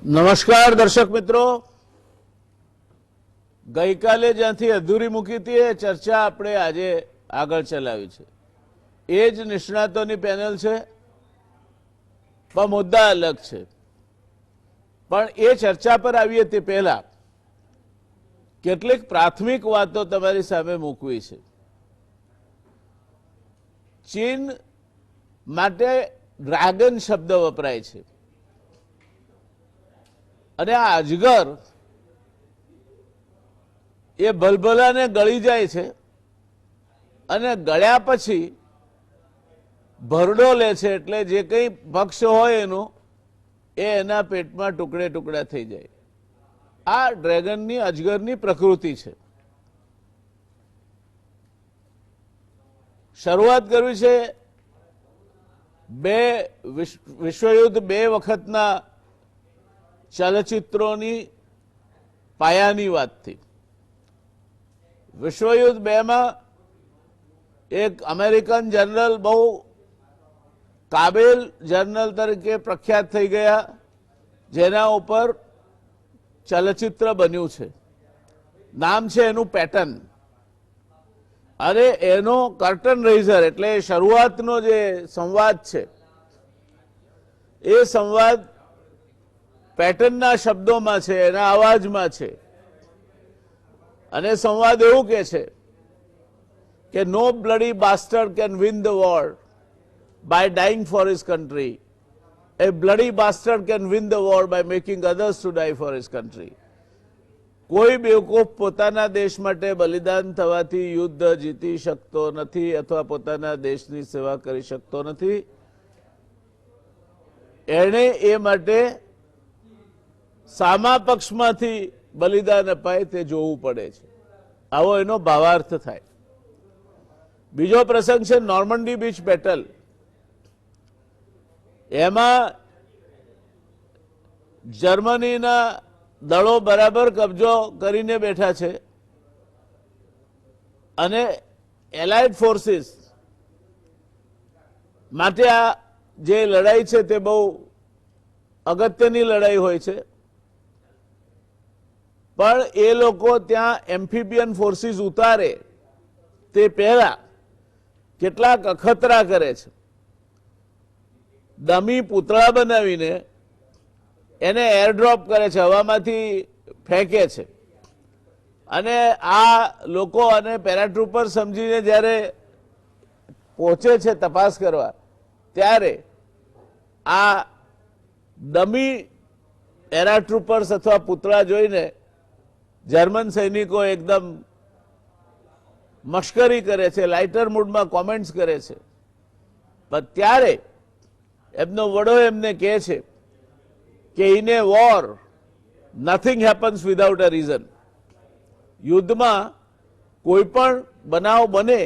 નમસ્કાર દર્શક મિત્રો, ગઈકાલે જ્યાંથી અધૂરી મૂકી હતી એ ચર્ચા આપણે આજે આગળ ચલાવી છે. એ જ નિષ્ણાતોની પેનલ છે, પણ મુદ્દા અલગ છે. પણ એ ચર્ચા પર આવીએ તે પહેલા કેટલીક પ્રાથમિક વાતો તમારી સામે મૂકવી છે. ચીન માટે ડ્રેગન શબ્દ વપરાય છે અને આ અજગર એ ભલભલાને ગળી જાય છે અને ગળ્યા પછી ભરડો લે છે, એટલે જે કંઈ ભક્ષ્ય હોય એનું એ એના પેટમાં ટુકડે ટુકડા થઈ જાય. આ ડ્રેગનની અજગરની પ્રકૃતિ છે. શરૂઆત કરવી છે વિશ્વયુદ્ધ 2 વખતના ચલચિત્રોની પાયાની વાતથી. વિશ્વયુદ્ધ 2માં એક અમેરિકન જનરલ બહુ કાબેલ જનરલ તરીકે પ્રખ્યાત થઈ ગયા, જેના ઉપર ચલચિત્ર બન્યું છે. નામ છે એનું પેટન. અને એનો કર્ટન રેઝર એટલે શરૂઆતનો જે સંવાદ છે એ સંવાદ પેટનના શબ્દોમાં છે, એના અવાજમાં છે. અને સંવાદ એવું કે છે કે no bloody bastard can win the war by dying for his country. A bloody bastard can win the war by making others to die for his country. કોઈ બેવકૂફ પોતાના દેશ માટે બલિદાન થવાથી યુદ્ધ જીતી શકતો નથી અથવા પોતાના દેશની સેવા કરી શકતો નથી. એણે એ માટે સામા પક્ષમાંથી બલિદાન અપાય તે જોવું પડે છે. આવો એનો ભાવાર્થ થાય. બીજો પ્રસંગ છે નોર્મન્ડી બીચ બેટલ. એમાં જર્મનીના દળો બરાબર કબજો કરીને બેઠા છે અને એલાઇડ ફોર્સિસ માટે આ જે લડાઈ છે તે બહુ અગત્યની લડાઈ હોય છે. પણ એ લોકો ત્યાં એમ્ફિબિયન ફોર્સિસ ઉતારે તે પહેલા કેટલાક અખતરા કરે છે. ડમી પૂતળા બનાવીને એને એરડ્રોપ કરે છે, હવામાંથી ફેંકે છે. અને આ લોકો અને પેરાટ્રુપર સમજીને જ્યારે પહોંચે છે તપાસ કરવા, ત્યારે આ ડમી પેરાટ્રુપર્સ અથવા પૂતળા જોઈને જર્મન સૈનિકો એકદમ મશ્કરી કરે છે, લાઇટર મૂડમાં કોમેન્ટ્સ કરે છે. પણ ત્યારે એમનો વડો એમને કહે છે કે in A war nothing happens without a reason. યુદ્ધમાં કોઈ પણ બનાવ બને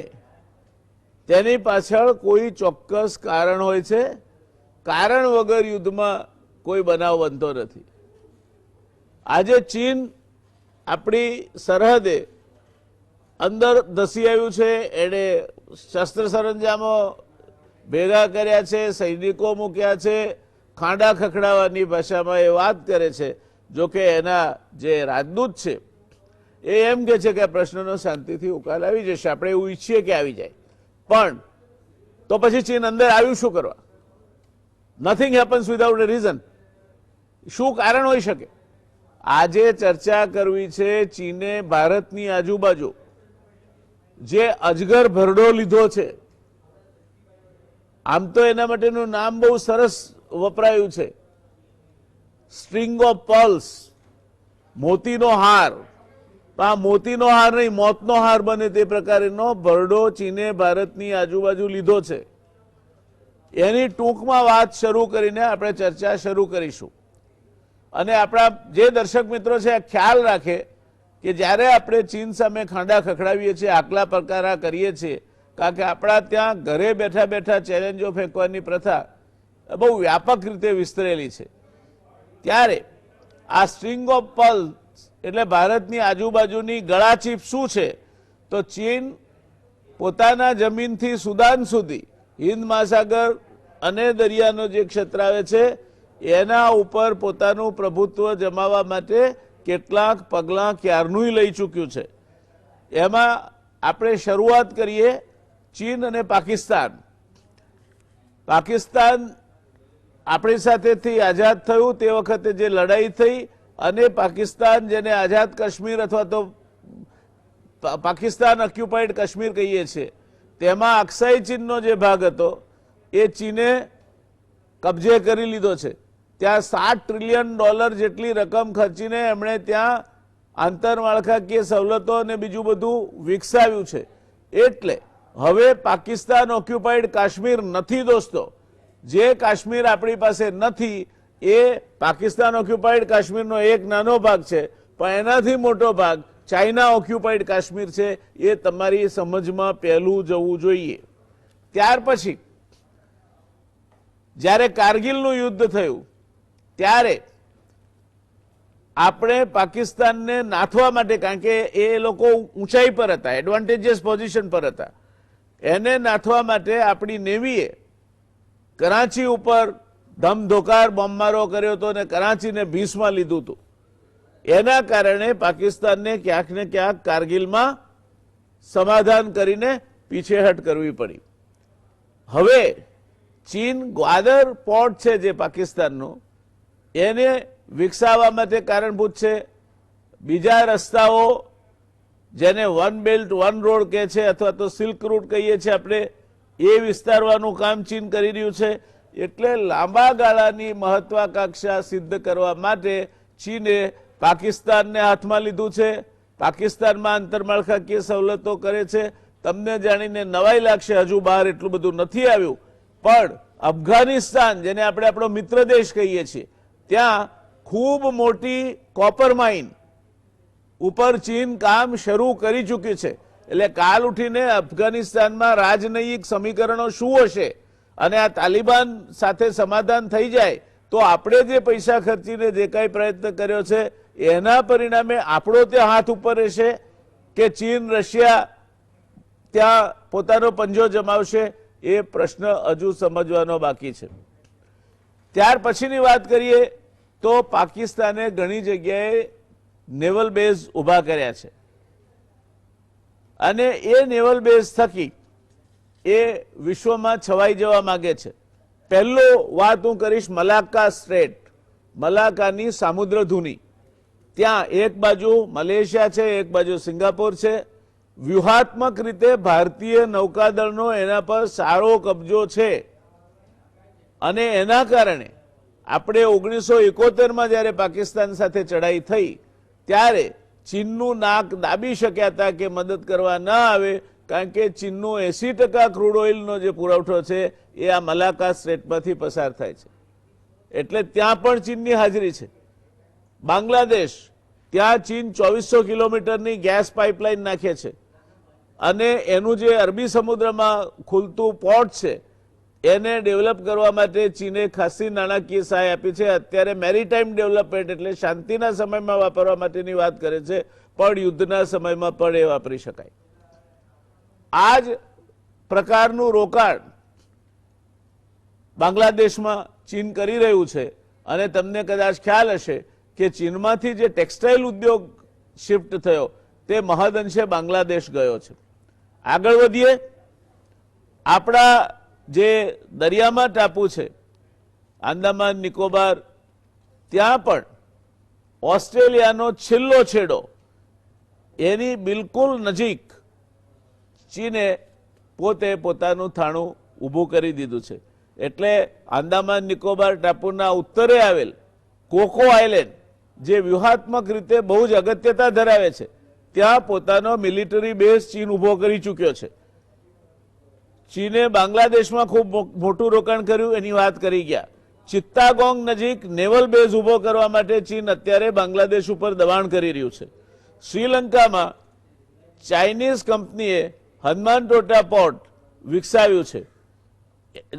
તેની પાછળ કોઈ ચોક્કસ કારણ હોય છે. કારણ વગર યુદ્ધમાં કોઈ બનાવ બનતો નથી. આજે ચીન આપણી સરહદે અંદર ધસી આવ્યું છે. એણે શસ્ત્ર સરંજામો ભેગા કર્યા છે, સૈનિકો મૂક્યા છે, ખાંડા ખખડાવવાની ભાષામાં એ વાત કરે છે. જો કે એના જે રાજદૂત છે એ એમ કે છે કે આ પ્રશ્નનો શાંતિથી ઉકેલ આવી જશે, આપણે એવું ઈચ્છીએ કે આવી જાય. પણ તો પછી ચીન અંદર આવ્યું શું કરવા? નથિંગ હેપન્સ વિધાઉટ એ રીઝન. શું કારણ હોઈ શકે? આજે ચર્ચા કરવી છે ચીને ભારતની આજુબાજુ જે અજગર ભરડો લીધો છે. આમ તો એના માટેનું નામ બહુ સરસ વપરાયું છે, સ્ટ્રિંગ ઓફ પર્લ્સ, મોતીનો હાર. આ મોતીનો હાર નહીં, મોતનો હાર બને તે પ્રકારનો ભરડો ચીને ભારતની આજુબાજુ લીધો છે. એની ટૂંકમાં વાત શરૂ કરીને આપણે ચર્ચા શરૂ કરીશું. અને આપણા જે દર્શક મિત્રો છે આ ખ્યાલ રાખે કે જ્યારે આપણે ચીન સામે ખાંડા ખખડાવીએ છીએ, આકલા પ્રકારા કરીએ છીએ, કારણ કે આપણા ત્યાં ઘરે બેઠા બેઠા ચેલેન્જો ફેંકવાની પ્રથા બહુ વ્યાપક રીતે વિસ્તરેલી છે. ત્યારે આ સ્ટ્રિંગ ઓફ પર્લ્સ એટલે ભારતની આજુબાજુની ગળાચીપ શું છે? તો ચીન પોતાના જમીનથી સુદાન સુધી હિન્દ મહાસાગર અને દરિયાનો જે ક્ષેત્ર આવે છે એના ઉપર પોતાનું પ્રભુત્વ જમાવવા માટે કેટલાક પગલાં ક્યારનુંય લઈ ચૂક્યું છે. એમાં આપણે શરૂઆત કરીએ ચીન અને પાકિસ્તાન. પાકિસ્તાન આપણી સાથેથી આઝાદ થયું તે વખતે જે લડાઈ થઈ અને પાકિસ્તાન જેને આઝાદ કાશ્મીર અથવા તો પાકિસ્તાન ઓક્યુપાઈડ કાશ્મીર કહીએ છીએ, તેમાં અક્સાઈ ચીનનો જે ભાગ હતો એ ચીને કબજે કરી લીધો છે. ત્યાં $7 ટ્રિલિયન જેટલી રકમ ખર્ચીને એમણે ત્યાં આંતરમાળખાકીય સવલતો અને બીજું બધું વિકસાવ્યું છે. એટલે હવે પાકિસ્તાન ઓક્યુપાઈડ કાશ્મીર નથી દોસ્તો. જે કાશ્મીર આપણી પાસે નથી એ પાકિસ્તાન ઓક્યુપાઈડ કાશ્મીરનો એક નાનો ભાગ છે, પણ એનાથી મોટો ભાગ ચાઇના ઓક્યુપાઈડ કાશ્મીર છે. એ તમારી સમજમાં પહેલું જવું જોઈએ. ત્યાર પછી જ્યારે કારગિલનું યુદ્ધ થયું ત્યારે આપણે પાકિસ્તાનને નાથવા માટે, કારણ કે એ લોકો ઊંચાઈ પર હતા, એડવાન્ટેજિયસ પોઝિશન પર હતા, એને નાથવા માટે આપણી નેવીએ કરાચી ઉપર ધમધોકાર બોમ્બમારો કર્યો હતો અને કરાચીને ભીસમાં લીધું હતું. એના કારણે પાકિસ્તાનને ક્યાંક ને ક્યાંક કારગિલમાં સમાધાન કરીને પીછેહટ કરવી પડી. હવે ચીન ગ્વાદર પોર્ટ છે જે પાકિસ્તાનનું, એને વિકસાવવા માટે કારણભૂત છે. બીજા રસ્તાઓ જેને વન બેલ્ટ વન રોડ કહે છે અથવા તો સિલ્ક રૂટ કહીએ છીએ આપણે, એ વિસ્તારવાનું કામ ચીન કરી રહ્યું છે. એટલે લાંબા ગાળાની મહત્વાકાંક્ષા સિદ્ધ કરવા માટે ચીને પાકિસ્તાનને હાથમાં લીધું છે. પાકિસ્તાનમાં આંતરમાળખાકીય સવલતો કરે છે. તમને જાણીને નવાઈ લાગશે, હજુ બહાર એટલું બધું નથી આવ્યું, પણ અફઘાનિસ્તાન જેને આપણે આપણો મિત્ર દેશ કહીએ છીએ, ત્યાં ખૂબ મોટી કોપર માઇન ઉપર ચીન કામ શરૂ કરી ચૂક્યું છે. એટલે કાલ ઉઠીને અફઘાનિસ્તાનમાં રાજનૈતિક સમીકરણો શું હશે અને આ તાલિબાન સાથે સમાધાન થઈ જાય તો આપણે જે પૈસા ખર્ચીને જે કાંઈ પ્રયત્ન કર્યો છે એના પરિણામે આપણો ત્યાં હાથ ઉપર રહેશે કે ચીન રશિયા ત્યાં પોતાનો પંજો જમાવશે, એ પ્રશ્ન હજુ સમજવાનો બાકી છે. ત્યાર પછીની વાત કરીએ તો પાકિસ્તાને ઘણી જગ્યાએ નેવલ બેઝ ઊભા કર્યા છે અને એ નેવલ બેઝ થકી એ વિશ્વમાં છવાઈ જવા માંગે છે. પહેલો વાત હું કરીશ મલાક્કા સ્ટ્રેટ, મલાક્કાની સામુદ્રધુની. ત્યાં એક બાજુ મલેશિયા છે, એક બાજુ સિંગાપોર છે. વ્યૂહાત્મક રીતે ભારતીય નૌકાદળનો એના પર સારો કબજો છે અને એના કારણે આપણે 1971માં જ્યારે પાકિસ્તાન સાથે ચડાઈ થઈ ત્યારે ચીનનું નાક દાબી શક્યા હતા કે મદદ કરવા ન આવે, કારણ કે ચીનનો 80% ક્રૂડ ઓઇલનો જે પુરવઠો છે એ આ મલાક્કા સ્ટ્રેટમાંથી પસાર થાય છે. એટલે ત્યાં પણ ચીનની હાજરી છે. બાંગ્લાદેશ, ત્યાં ચીન 2400 કિલોમીટરની ગેસ પાઇપલાઇન નાખે છે અને એનું જે અરબી સમુદ્રમાં ખુલતું પોર્ટ છે એને ડેવલપ કરવા માટે ચીને ખાસી નાણાકીય સહાય આપી છે. અત્યારે મેરીટાઈમ ડેવલપમેન્ટ એટલે શાંતિના સમયમાં વાપરવા માટેની વાત કરે છે, પણ યુદ્ધના સમયમાં પણ એ વાપરી શકાય. આ જ પ્રકારનું રોકાણ બાંગ્લાદેશમાં ચીન કરી રહ્યું છે અને તમને કદાચ ખ્યાલ હશે કે ચીનમાંથી જે ટેક્સટાઇલ ઉદ્યોગ શિફ્ટ થયો તે મહદઅંશે બાંગ્લાદેશ ગયો છે. આગળ વધીએ. આપણા જે દરિયામાં ટાપુ છે આંદામાન નિકોબાર, ત્યાં પણ ઓસ્ટ્રેલિયાનો છેલ્લો છેડો એની બિલકુલ નજીક ચીને પોતે પોતાનું થાણું ઊભું કરી દીધું છે. એટલે આંદામાન નિકોબાર ટાપુના ઉત્તરે આવેલ કોકો આઇલેન્ડ જે વ્યૂહાત્મક રીતે બહુ જ અગત્યતા ધરાવે છે, ત્યાં પોતાનો મિલિટરી બેઝ ચીન ઊભો કરી ચૂક્યો છે. ચીને બાંગ્લાદેશમાં ખૂબ મોટું રોકાણ કર્યું, એની વાત કરી ગયા. ચિત્તાગોંગ નજીક નેવલ બેઝ ઊભો કરવા માટે ચીન અત્યારે બાંગ્લાદેશ ઉપર દબાણ કરી રહ્યું છે. શ્રીલંકામાં ચાઇનીઝ કંપનીએ હનુમાનટોટા પોર્ટ વિકસાવ્યું છે.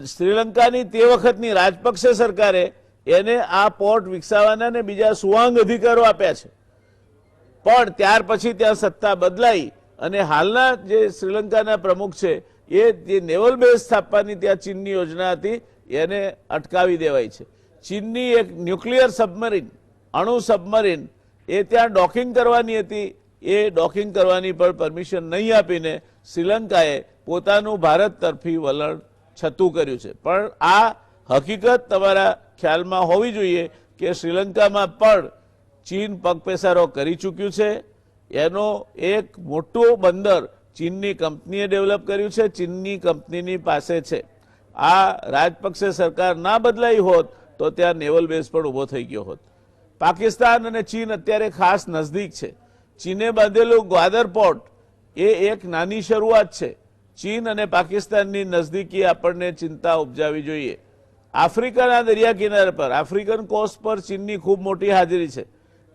શ્રીલંકાની તે વખતની રાજપક્ષે સરકારે એને આ પોર્ટ વિકસાવવાના અને બીજા સુવાંગ અધિકારો આપ્યા છે, પણ ત્યાર પછી ત્યાં સત્તા બદલાઈ અને હાલના જે શ્રીલંકાના પ્રમુખ છે એ જે નેવલ બેઝ સ્થાપવાની ત્યાં ચીનની યોજના હતી એને અટકાવી દેવાઈ છે. ચીનની એક ન્યુક્લિયર સબમરીન, અણુ સબમરીન એ ત્યાં ડોકિંગ કરવાની હતી, એ ડોકિંગ કરવાની પણ પરમિશન નહીં આપીને શ્રીલંકાએ પોતાનું ભારત તરફી વલણ છતું કર્યું છે. પણ આ હકીકત તમારા ખ્યાલમાં હોવી જોઈએ કે શ્રીલંકામાં પણ ચીન પગપેસારો કરી ચૂક્યું છે. એનો એક મોટું બંદર ચીનની કંપનીએ ડેવલપ કર્યું છે, ચીનની કંપનીની પાસે છે. આ રાજપક્ષે સરકાર ના બદલાઈ હોત તો ત્યાં નેવલ બેઝ પણ ઊભો થઈ ગયો હોત. પાકિસ્તાન અને ચીન અત્યારે ખાસ નજદીક છે. ચીને બાંધેલું ગ્વાદર પોર્ટ એ એક નાની શરૂઆત છે. ચીન અને પાકિસ્તાનની નજદીકી આપણને ચિંતા ઉપજાવી જોઈએ. આફ્રિકાના દરિયા કિનારા પર, આફ્રિકન કોસ્ટ પર ચીનની ખૂબ મોટી હાજરી છે.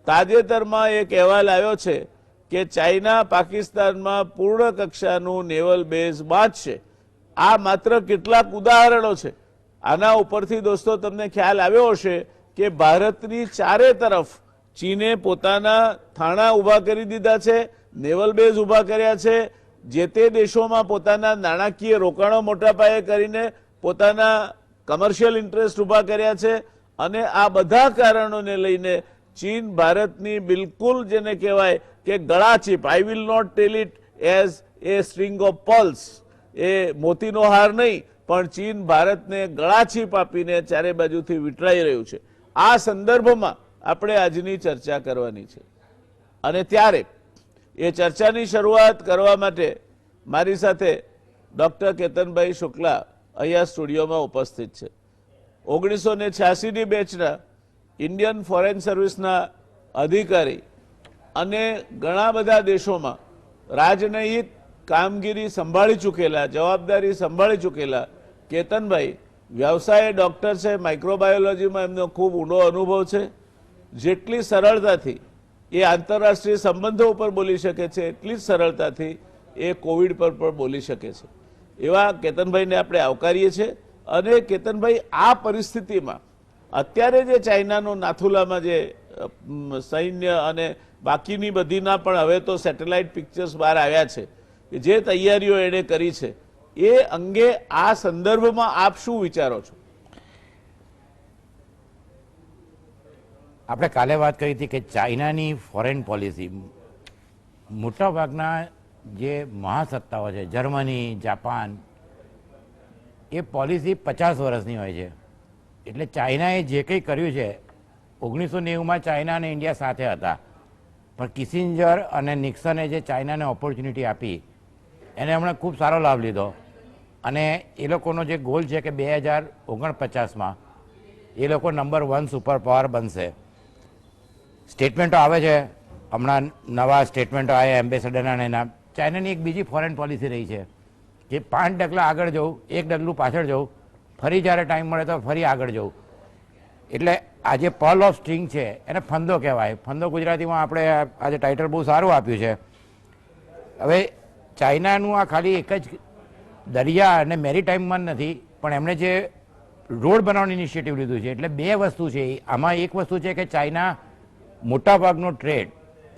તાજેતરમાં એક અહેવાલ આવ્યો છે કે ચાઇના પાકિસ્તાનમાં પૂર્ણ કક્ષાનું નેવલ બેઝ બાંધશે. આ માત્ર કેટલાક ઉદાહરણો છે. આના ઉપરથી દોસ્તો તમને ખ્યાલ આવ્યો હશે કે ભારતની ચારે તરફ ચીને પોતાના થાણા ઊભા કરી દીધા છે, નેવલ બેઝ ઊભા કર્યા છે, જે તે દેશોમાં પોતાના નાણાકીય રોકાણો મોટા પાયે કરીને પોતાના કમર્શિયલ ઇન્ટરેસ્ટ ઊભા કર્યા છે. અને આ બધા કારણોને લઈને ચીન ભારતની બિલકુલ જેને કહેવાય કે ગળાચીપ, I will not tell it as a string of pearls, એ મોતીનો હાર નહીં, પણ ચીન ભારતને ગળાચીપ આપીને ચારે બાજુથી વિટળાઈ રહ્યું છે. આ સંદર્ભમાં આપણે આજની ચર્ચા કરવાની છે. અને ત્યારે એ ચર્ચાની શરૂઆત કરવા માટે મારી સાથે ડૉક્ટર કેતનભાઈ શુક્લા અહીંયા સ્ટુડિયોમાં ઉપસ્થિત છે. 1986ની બેચના ઇન્ડિયન ફોરેન સર્વિસના અધિકારી અને ઘણા બધા દેશોમાં રાજનૈતિક કામગીરી સંભાળી ચૂકેલા, જવાબદારી સંભાળી ચૂકેલા કેતનભાઈ વ્યવસાય ડૉક્ટર છે, માઇક્રોબાયોલોજીમાં એમનો ખૂબ ઊંડો અનુભવ છે. જેટલી સરળતાથી એ આંતરરાષ્ટ્રીય સંબંધો ઉપર બોલી શકે છે, એટલી જ સરળતાથી એ કોવિડ પર પણ બોલી શકે છે. એવા કેતનભાઈને આપણે આવકારીએ છીએ. અને કેતનભાઈ, આ પરિસ્થિતિમાં અત્યારે જે ચાઇનાનું નાથુલામાં જે સૈન્ય અને બાકીની બધીના પણ હવે તો સેટેલાઇટ પિક્ચર્સ બહાર આવ્યા છે, કે જે તૈયારીઓ એણે કરી છે, એ અંગે આ સંદર્ભમાં આપ શું વિચારો છો? આપણે કાલે વાત કરી હતી કે ચાઇનાની ફોરેન પોલિસી, મોટાભાગના જે મહાસત્તાઓ છે, જર્મની, જાપાન, એ પોલિસી 50 વર્ષની હોય છે. એટલે ચાઇનાએ જે કંઈ કર્યું છે, 1990માં ચાઇના અને ઇન્ડિયા સાથે હતા, પણ કિસિન્જર અને નિક્સને જે ચાઇનાને ઓપોર્ચ્યુનિટી આપી એને એમણે ખૂબ સારો લાભ લીધો. અને એ લોકોનો જે ગોલ છે કે 2049માં એ લોકો નંબર 1 સુપર પાવર બનશે. સ્ટેટમેન્ટો આવે છે, હમણાં નવા સ્ટેટમેન્ટો આવ્યા એમ્બેસેડરના એના. ચાઇનાની એક બીજી ફોરેન પોલિસી રહી છે કે 5 ડગલા આગળ જવું, 1 ડગલું પાછળ જવું, ફરી જ્યારે ટાઈમ મળે તો ફરી આગળ જવું. એટલે આ જે પર્લ ઓફ સ્ટ્રિંગ છે એને ફંદો કહેવાય. ફંદો ગુજરાતીમાં આપણે આજે ટાઇટલ બહુ સારું આપ્યું છે. હવે ચાઇનાનું આ ખાલી એક જ દરિયા અને મેરીટાઈમમાં નથી, પણ એમણે જે રોડ બનાવવાની ઇનિશિયેટિવ લીધું છે. એટલે બે વસ્તુ છે આમાં. એક વસ્તુ છે કે ચાઇના મોટાભાગનો ટ્રેડ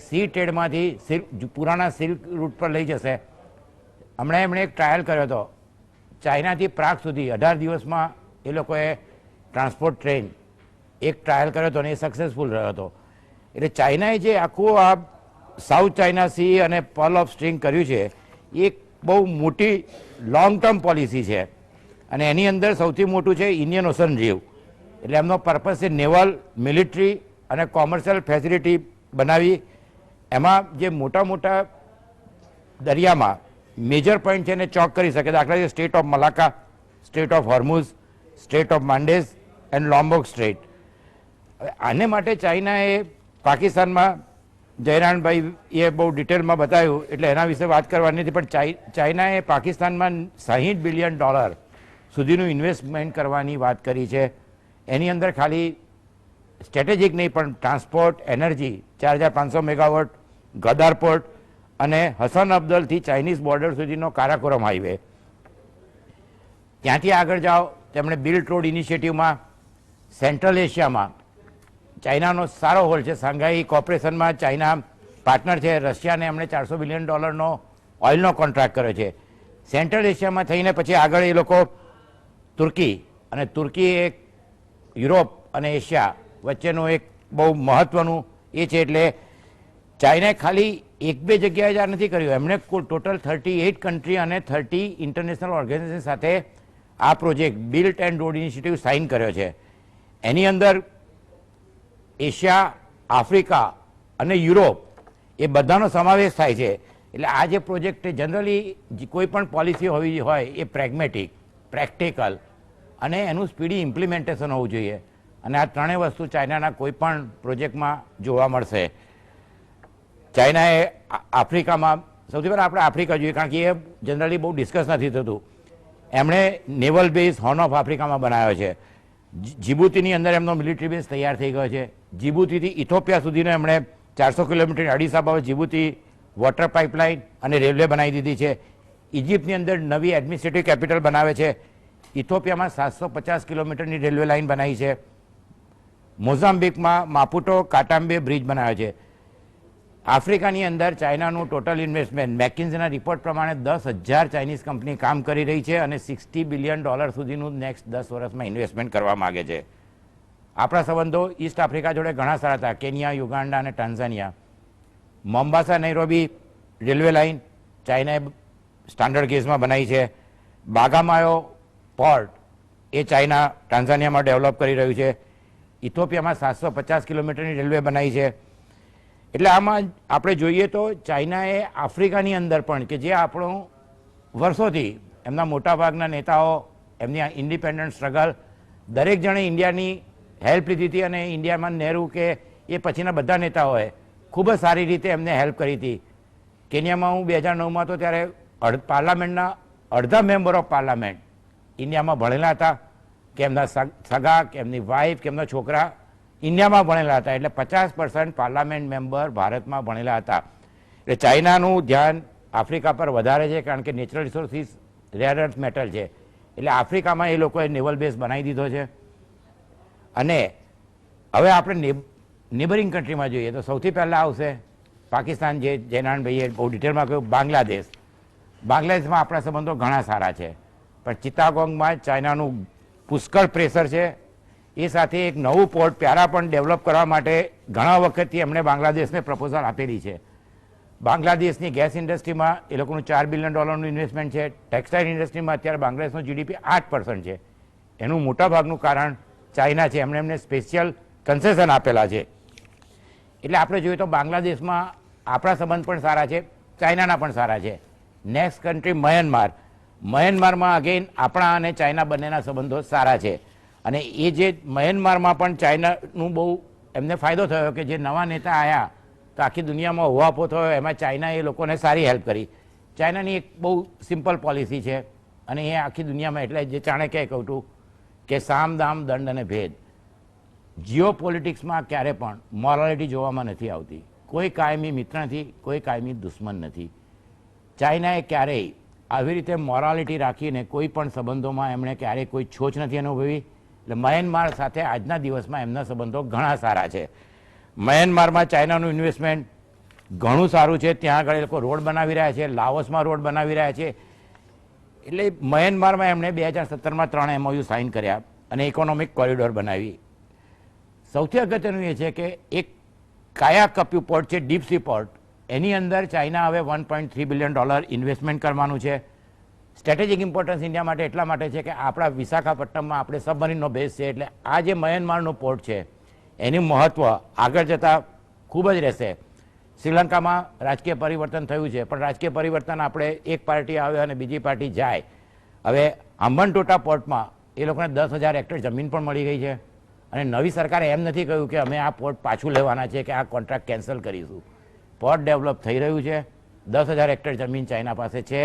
સી ટ્રેડમાંથી પુરાણા સિલ્ક રૂટ પર લઈ જશે. હમણાં એમણે એક ટ્રાયલ કર્યો હતો ચાઇનાથી પ્રાગ સુધી 18 દિવસમાં એ લોકોએ ટ્રાન્સપોર્ટ ટ્રેન એક ટ્રાયલ કર્યો હતો અને એ સક્સેસફુલ રહ્યો હતો. એટલે ચાઇનાએ જે આખું આ સાઉથ ચાઇના સી અને પર્લ ઓફ સ્ટ્રિંગ કર્યું છે એ એક બહુ મોટી લોંગ ટર્મ પોલિસી છે. અને એની અંદર સૌથી મોટું છે ઇન્ડિયન ઓશન રીવ. એટલે એમનો પર્પઝ છે નેવલ, મિલિટરી અને કોમર્શિયલ ફેસિલિટી બનાવી. એમાં જે મોટા મોટા દરિયામાં મેજર પોઈન્ટ છે એને ચોક કરી શકે. દાખલા તરીકે strait of Malacca, strait of Hormuz, strait of Mandeb and Lombok strait. આને માટે ચાઇનાએ પાકિસ્તાનમાં, જયરાણભાઈ એ બહુ ડિટેલમાં બતાવ્યું એટલે એના વિશે વાત કરવાની નથી, પણ ચાઇનાએ પાકિસ્તાનમાં $60 બિલિયન સુધીનું ઇન્વેસ્ટમેન્ટ કરવાની વાત કરી છે. એની અંદર ખાલી સ્ટ્રેટેજિક નહીં પણ ટ્રાન્સપોર્ટ, એનર્જી, 4500 મેગાવોટ, ગદાર પોર્ટ અને હસન અબ્દલથી ચાઇનીઝ બોર્ડર સુધીનો કારાકોરમ હાઈવે. ત્યાંથી આગળ જાઓ તેમણે બિલ્ટ રોડ ઇનિશિયેટિવમાં સેન્ટ્રલ એશિયામાં ચાઇનાનો સારો હોલ છે. શાંઘાઈ કોર્પોરેશનમાં ચાઇના પાર્ટનર છે. રશિયાને એમણે $400 બિલિયન ઓઇલનો કોન્ટ્રાક્ટ કર્યો છે. સેન્ટ્રલ એશિયામાં થઈને પછી આગળ એ લોકો તુર્કી, અને તુર્કી એક યુરોપ અને એશિયા વચ્ચેનું એક બહુ મહત્વનું એ છે. એટલે ચાઇનાએ ખાલી એક બે જગ્યાએ જ આ નથી કર્યું, એમણે ટોટલ 38 કન્ટ્રી અને 30 ઇન્ટરનેશનલ ઓર્ગેનાઇઝેશન સાથે આ project belt and road initiative sign કર્યો છે. એની અંદર એશિયા, આફ્રિકા અને યુરોપ એ બધાનો સમાવેશ થાય છે. એટલે આ જે પ્રોજેક્ટ જનરલી કોઈ પણ પોલિસી હોવી હોય એ પ્રેગ્મેટિક, પ્રેક્ટિકલ અને એનું સ્પીડી ઇમ્પ્લિમેન્ટેશન હોવું જોઈએ. અને આ ત્રણેય વસ્તુ ચાઇનાના કોઈ પણ પ્રોજેક્ટમાં જોવા મળશે. ચાઇનાએ આફ્રિકામાં, સૌથી પહેલાં આપણે આફ્રિકા જોઈએ કારણ કે એ જનરલી બહુ ડિસ્કસ નથી થતું. એમણે નેવલ બેઝ હોર્ન ઓફ આફ્રિકામાં બનાવ્યો છે. જીબુતીની અંદર એમનો મિલિટરી બેઝ તૈયાર થઈ ગયો છે. જીબુતીથી ઇથોપિયા સુધીનો એમણે 400 કિલોમીટર અડીસ આબાવે જીબુતી વોટર પાઇપલાઇન અને રેલવે બનાવી દીધી છે. ઇજિપ્તની અંદર નવી એડમિનિસ્ટ્રેટિવ કેપિટલ બનાવે છે. ઇથોપિયામાં 750 કિલોમીટરની રેલવે લાઇન બનાવી છે. મોઝામ્બિકમાં માપુટો કાટામ્બે બ્રિજ બનાવ્યો છે. આફ્રિકાની અંદર ચાઇનાનું ટોટલ ઇન્વેસ્ટમેન્ટ મેકિન્ઝીના રિપોર્ટ પ્રમાણે 10,000 ચાઇનીઝ કંપની કામ કરી રહી છે અને $60 બિલિયન સુધીનું નેક્સ્ટ 10 વર્ષમાં ઇન્વેસ્ટમેન્ટ કરવા માગે છે. આપણા સંબંધો ઈસ્ટ આફ્રિકા જોડે ઘણા સારા હતા, કેન્યા, યુગાન્ડા અને Tanzania. મોમ્બાસા Nairobi railway line ચાઇનાએ standard ગેજમાં બનાવી છે. બાગામાયો પોર્ટ એ ચાઇના ટાન્ઝાનિયામાં ડેવલપ કરી રહ્યું છે. ઇથોપિયામાં 750 કિલોમીટરની રેલવે બનાવી છે. એટલે આમાં આપણે જોઈએ તો ચાઇનાએ આફ્રિકાની અંદર પણ કે જે આપણું વર્ષોથી એમના મોટાભાગના નેતાઓ એમની ઇન્ડિપેન્ડન્ટ સ્ટ્રગલ દરેક જણે ઇન્ડિયાની હેલ્પ લીધી હતી અને ઇન્ડિયામાં નહેરુ કે એ પછીના બધા નેતાઓએ ખૂબ જ સારી રીતે એમને હેલ્પ કરી હતી. કેન્યામાં હું 2009માં હતો ત્યારે પાર્લામેન્ટના અડધા મેમ્બર ઓફ પાર્લામેન્ટ ઇન્ડિયામાં ભણેલા હતા, કે એમના સગા કે એમની વાઈફ કે એમના છોકરા ઇન્ડિયામાં ભણેલા હતા. એટલે 50% પાર્લામેન્ટ મેમ્બર ભારતમાં ભણેલા હતા. એટલે ચાઇનાનું ધ્યાન આફ્રિકા પર વધારે છે કારણ કે natural resources rare earth metal છે. એટલે આફ્રિકામાં એ લોકોએ નેવલ બેઝ બનાવી દીધો છે. અને હવે આપણે નેબરિંગ કન્ટ્રીમાં જોઈએ તો સૌથી પહેલાં આવશે પાકિસ્તાન, જે જયનારાયણભાઈએ બહુ ડિટેલમાં કહ્યું. બાંગ્લાદેશ, બાંગ્લાદેશમાં આપણા સંબંધો ઘણા સારા છે, પણ ચિત્તાગોંગમાં ચાઇનાનું પુષ્કળ પ્રેશર છે. એ સાથે એક નવું પોર્ટ પ્યારા પણ ડેવલપ કરવા માટે ઘણા વખતથી એમણે બાંગ્લાદેશને પ્રપોઝલ આપેલી છે. બાંગ્લાદેશની ગેસ ઇન્ડસ્ટ્રીમાં એ લોકોનું $4 બિલિયન ઇન્વેસ્ટમેન્ટ છે. ટેક્સટાઇલ ઇન્ડસ્ટ્રીમાં અત્યારે બાંગ્લાદેશનું GDP 8% છે. એનું મોટાભાગનું કારણ ચાઇના છે. એમને સ્પેશિયલ કન્સેશન આપેલા છે. એટલે આપણે જોઈએ તો બાંગ્લાદેશમાં આપણા સંબંધ પણ સારા છે, ચાઇનાના પણ સારા છે. Next country Myanmar. મ્યાનમારમાં અગેન આપણા અને ચાઇના બંનેના સંબંધો સારા છે. અને એ જે મ્યાનમારમાં પણ ચાઇનાનું બહુ એમને ફાયદો થયો કે જે નવા નેતા આવ્યા તો આખી દુનિયામાં હોવાપો થયો, એમાં ચાઇના એ લોકોને સારી હેલ્પ કરી. ચાઇનાની એક બહુ સિમ્પલ પોલિસી છે અને એ આખી દુનિયામાં એટલે જે ચાણક્યએ કહ્યું હતું કે સામ, દામ, દંડ અને ભેદ. જીઓ પોલિટિક્સમાં ક્યારે પણ મોરાલિટી જોવામાં નથી આવતી. કોઈ કાયમી મિત્ર નથી, કોઈ કાયમી દુશ્મન નથી. ચાઇનાએ ક્યારેય આવી રીતે મોરાલિટી રાખીને કોઈ પણ સંબંધોમાં એમણે ક્યારેય કોઈ છોચ નથી અનુભવી. એટલે મ્યાનમાર સાથે આજના દિવસમાં એમના સંબંધો ઘણા સારા છે. મ્યાનમારમાં ચાઇનાનું ઇન્વેસ્ટમેન્ટ ઘણું સારું છે. ત્યાં આગળ એ લોકો રોડ બનાવી રહ્યા છે, લાઓસમાં રોડ બનાવી રહ્યા છે. એટલે મ્યાનમારમાં એમણે 2017માં 3 MOU સાઇન કર્યા અને ઇકોનોમિક કોરિડોર બનાવી. સૌથી અગત્યનું એ છે કે એક કાયા કપ્યુ પોર્ટ છે, ડીપ સી પોર્ટ, એની અંદર ચાઇના હવે $1.3 બિલિયન ઇન્વેસ્ટમેન્ટ કરવાનું છે. સ્ટ્રેટેજિક ઇમ્પોર્ટન્સ ઇન્ડિયા માટે એટલા માટે છે કે આપણા વિશાખાપટ્ટનમમાં આપણે સબમરીનનો બેઝ છે. એટલે આ જે મ્યાનમારનો પોર્ટ છે એનું મહત્ત્વ આગળ જતાં ખૂબ જ રહેશે. શ્રીલંકામાં રાજકીય પરિવર્તન થયું છે, પણ રાજકીય પરિવર્તન આપણે એક પાર્ટી આવે અને બીજી પાર્ટી જાય. હવે હમ્બનટોટા પોર્ટમાં એ લોકોને 10,000 હેક્ટર જમીન પણ મળી ગઈ છે અને નવી સરકારે એમ નથી કહ્યું કે અમે આ પોર્ટ પાછું લેવાના છે કે આ કોન્ટ્રાક્ટ કેન્સલ કરીશું. પોર્ટ ડેવલપ થઈ રહ્યું છે. 10,000 હેક્ટર જમીન ચાઇના પાસે છે.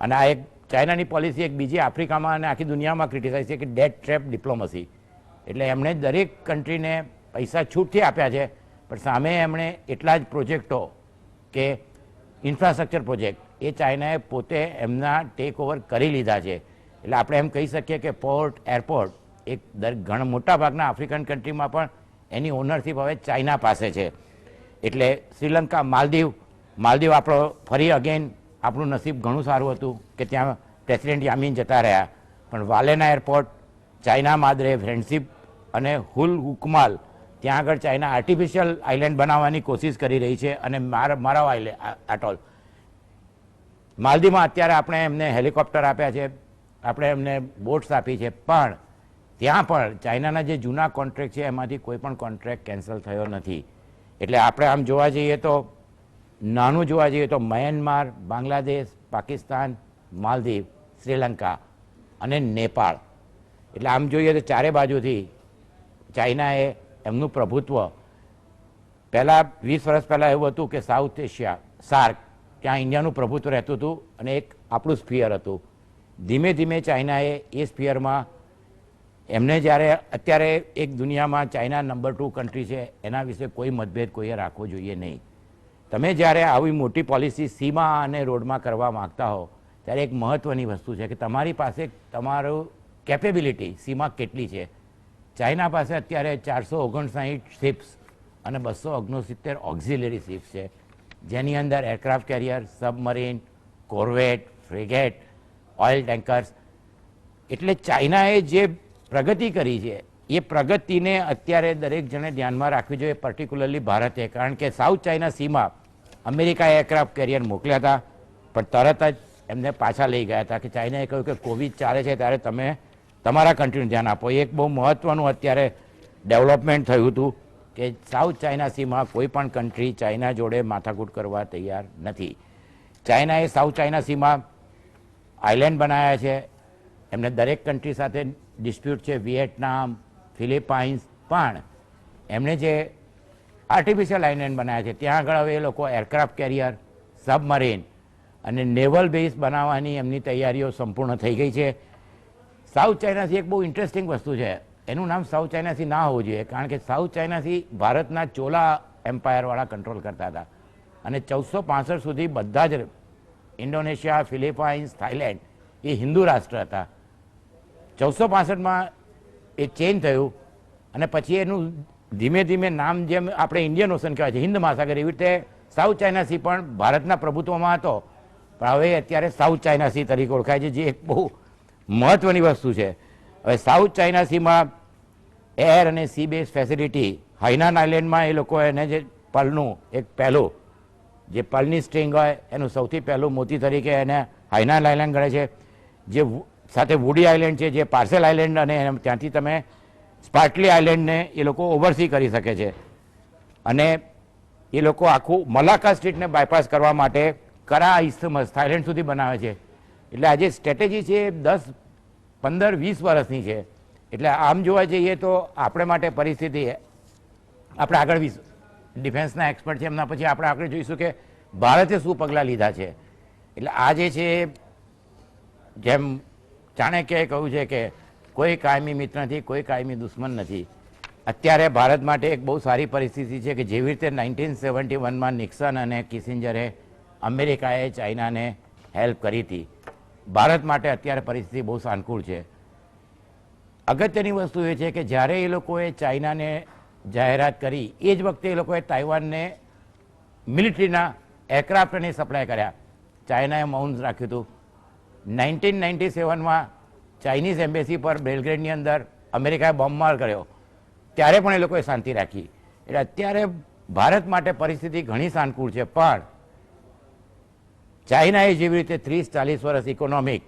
અને આ એક ચાઇનાની પોલિસી એક બીજી આફ્રિકામાં અને આખી દુનિયામાં ક્રિટિસાઇઝ છે કે ડેટ ટ્રેપ ડિપ્લોમસી. એટલે એમણે દરેક કન્ટ્રીને પૈસા છૂટથી આપ્યા છે, પણ સામે એમણે એટલા જ પ્રોજેક્ટો કે ઇન્ફ્રાસ્ટ્રક્ચર પ્રોજેક્ટ એ ચાઇનાએ પોતે એમના ટેક ઓવર કરી લીધા છે. એટલે આપણે એમ કહી શકીએ કે પોર્ટ, એરપોર્ટ એક ઘણા મોટા ભાગના આફ્રિકન કન્ટ્રીમાં પણ એની ઓનરશીપ હવે ચાઇના પાસે છે. એટલે શ્રીલંકા, માલદીવ આપણો ફરી અગેન આપણું નસીબ ઘણું સારું હતું કે ત્યાં પ્રેસિડેન્ટ યામીન જતા રહ્યા, પણ વાલેના એરપોર્ટ ચાઇના માદરે ફ્રેન્ડશીપ અને હુલ હુકમાલ ત્યાં આગળ ચાઇના આર્ટિફિશિયલ આઇલેન્ડ બનાવવાની કોશિશ કરી રહી છે અને મારાવ આઇલેન્ડ આટોલ માલદીવમાં અત્યારે આપણે એમને હેલિકોપ્ટર આપ્યા છે, આપણે એમને બોટ્સ આપી છે, પણ ત્યાં પણ ચાઇનાના જે જૂના કોન્ટ્રાક્ટ છે એમાંથી કોઈ પણ કોન્ટ્રાક્ટ કેન્સલ થયો નથી. એટલે આપણે આમ જોવા જઈએ તો નાનું જોવા જઈએ તો મ્યાનમાર, બાંગ્લાદેશ, પાકિસ્તાન, માલદીવ, શ્રીલંકા અને નેપાળ, એટલે આમ જોઈએ તો ચારે બાજુથી ચાઇનાએ એમનું પ્રભુત્વ પહેલાં 20 વર્ષ પહેલાં એવું હતું કે સાઉથ એશિયા સાર્ક ત્યાં ઇન્ડિયાનું પ્રભુત્વ રહેતું હતું અને એક આપણું સ્ફિયર હતું. ધીમે ધીમે ચાઇનાએ એ સ્ફિયરમાં એમને જ્યારે અત્યારે એક દુનિયામાં ચાઇના નંબર 2 કન્ટ્રી છે એના વિશે કોઈ મતભેદ કોઈએ રાખવો જોઈએ નહીં. તમે જ્યારે આવી મોટી પોલિસી સીમા અને રોડમાં કરવા માગતા હો ત્યારે એક મહત્ત્વની વસ્તુ છે કે તમારી પાસે તમારું કેપેબિલિટી સીમા કેટલી છે. ચાઇના પાસે અત્યારે 459 શિપ્સ અને 269 ઓક્ઝિલરી શિપ્સ છે, જેની અંદર aircraft carrier, submarine, corvette, frigate, oil tankers. એટલે ચાઇનાએ જે પ્રગતિ કરી છે એ પ્રગતિને અત્યારે દરેક જણે ધ્યાનમાં રાખવી જોઈએ, પર્ટિક્યુલરલી ભારતે, કારણ કે સાઉથ ચાઇના સીમાં અમેરિકાએ એરક્રાફ્ટ કેરિયર મોકલ્યા હતા પણ તરત જ એમને પાછા લઈ ગયા હતા કે ચાઇનાએ કહ્યું કે કોવિડ ચાલે છે ત્યારે તમે તમારા કન્ટ્રીનું ધ્યાન આપો. એક બહુ મહત્ત્વનું અત્યારે ડેવલપમેન્ટ થયું હતું કે સાઉથ ચાઇના સીમાં કોઈ પણ કન્ટ્રી ચાઇના જોડે માથાકૂટ કરવા તૈયાર નથી. ચાઇનાએ સાઉથ ચાઇના સીમાં આઇલેન્ડ બનાવ્યા છે, એમને દરેક કન્ટ્રી સાથે ડિસ્પ્યુટ છે, વિયેટનામ, ફિલિપાઇન્સ, પણ એમણે જે આર્ટિફિશિયલ આઇલેન્ડ બનાવ્યા છે ત્યાં આગળ હવે એ લોકો એરક્રાફ્ટ કેરિયર, સબમરીન અને નેવલ બેઝ બનાવવાની એમની તૈયારીઓ સંપૂર્ણ થઈ ગઈ છે. સાઉથ ચાઇના સી એક બહુ ઇન્ટરેસ્ટિંગ વસ્તુ છે, એનું નામ સાઉથ ચાઇના સી ના હોવું જોઈએ કારણ કે સાઉથ ચાઇના સી ભારતના ચોલા એમ્પાયરવાળા કંટ્રોલ કરતા હતા અને 1465 સુધી બધા જ ઇન્ડોનેશિયા, ફિલિપાઇન્સ, થાઇલેન્ડ એ હિન્દુ રાષ્ટ્ર હતા. 1465માં એ ચેન્જ થયું અને પછી એનું ધીમે ધીમે નામ જેમ આપણે ઇન્ડિયન ઓશન કહેવાય છે, હિન્દ મહાસાગર, એવી રીતે સાઉથ ચાઇના સી પણ ભારતના પ્રભુત્વમાં હતો પણ હવે અત્યારે સાઉથ ચાઇના સી તરીકે ઓળખાય છે, જે એક બહુ મહત્ત્વની વસ્તુ છે. હવે સાઉથ ચાઇના સીમાં એર અને સી બેઝ ફેસિલિટી, હાઇનાન આઇલેન્ડમાં એ લોકો એને જે પલનું એક પહેલું જે પલની સ્ટ્રિંગ હોય એનું સૌથી પહેલું મોતી તરીકે એને હાઇનાન આઇલેન્ડ ગણે છે, જે સાથે વુડી આઇલેન્ડ છે, જે પાર્સેલ આઇલેન્ડ, અને ત્યાંથી તમે સ્પાર્ટલી આઇલેન્ડને એ લોકો ઓવરસી કરી શકે છે. અને એ લોકો આખું મલાક્કા સ્ટ્રીટને બાયપાસ કરવા માટે કરા ઇસ્થમસ થાઇલેન્ડ સુધી બનાવે છે. એટલે આ જે સ્ટ્રેટેજી છે એ 10, 15, 20 વર્ષની છે. એટલે આમ જોવા જઈએ તો આપણે માટે પરિસ્થિતિ, આપણે આગળ ડિફેન્સના એક્સપર્ટ છે એમના પછી આપણે આગળ જોઈશું કે ભારતે શું પગલાં લીધા છે. એટલે આ જે છે જેમ ચાણક્યએ કહ્યું છે કે કોઈ કાયમી મિત્ર નથી, કોઈ કાયમી દુશ્મન નથી. અત્યારે ભારત માટે એક બહુ સારી પરિસ્થિતિ છે કે જેવી રીતે 1971માં નિક્સન અને કિસિંજરે અમેરિકાએ ચાઇનાને હેલ્પ કરી હતી, ભારત માટે અત્યારે પરિસ્થિતિ બહુ સાનુકૂળ છે. અગત્યની વસ્તુ એ છે કે જ્યારે એ લોકોએ ચાઇનાને જાહેરાત કરી એ જ વખતે એ લોકોએ તાઇવાનને મિલિટરીના એરક્રાફ્ટને સપ્લાય કર્યા. ચાઇનાએ મૌન રાખ્યું હતું. 1997માં ચાઇનીઝ એમ્બેસી પર બેલગ્રેડની અંદર અમેરિકાએ બોમ્બમાર કર્યો ત્યારે પણ એ લોકોએ શાંતિ રાખી. એટલે અત્યારે ભારત માટે પરિસ્થિતિ ઘણી સાનુકૂળ છે, પણ ચાઇનાએ જેવી રીતે 30-40 વર્ષ ઇકોનોમિક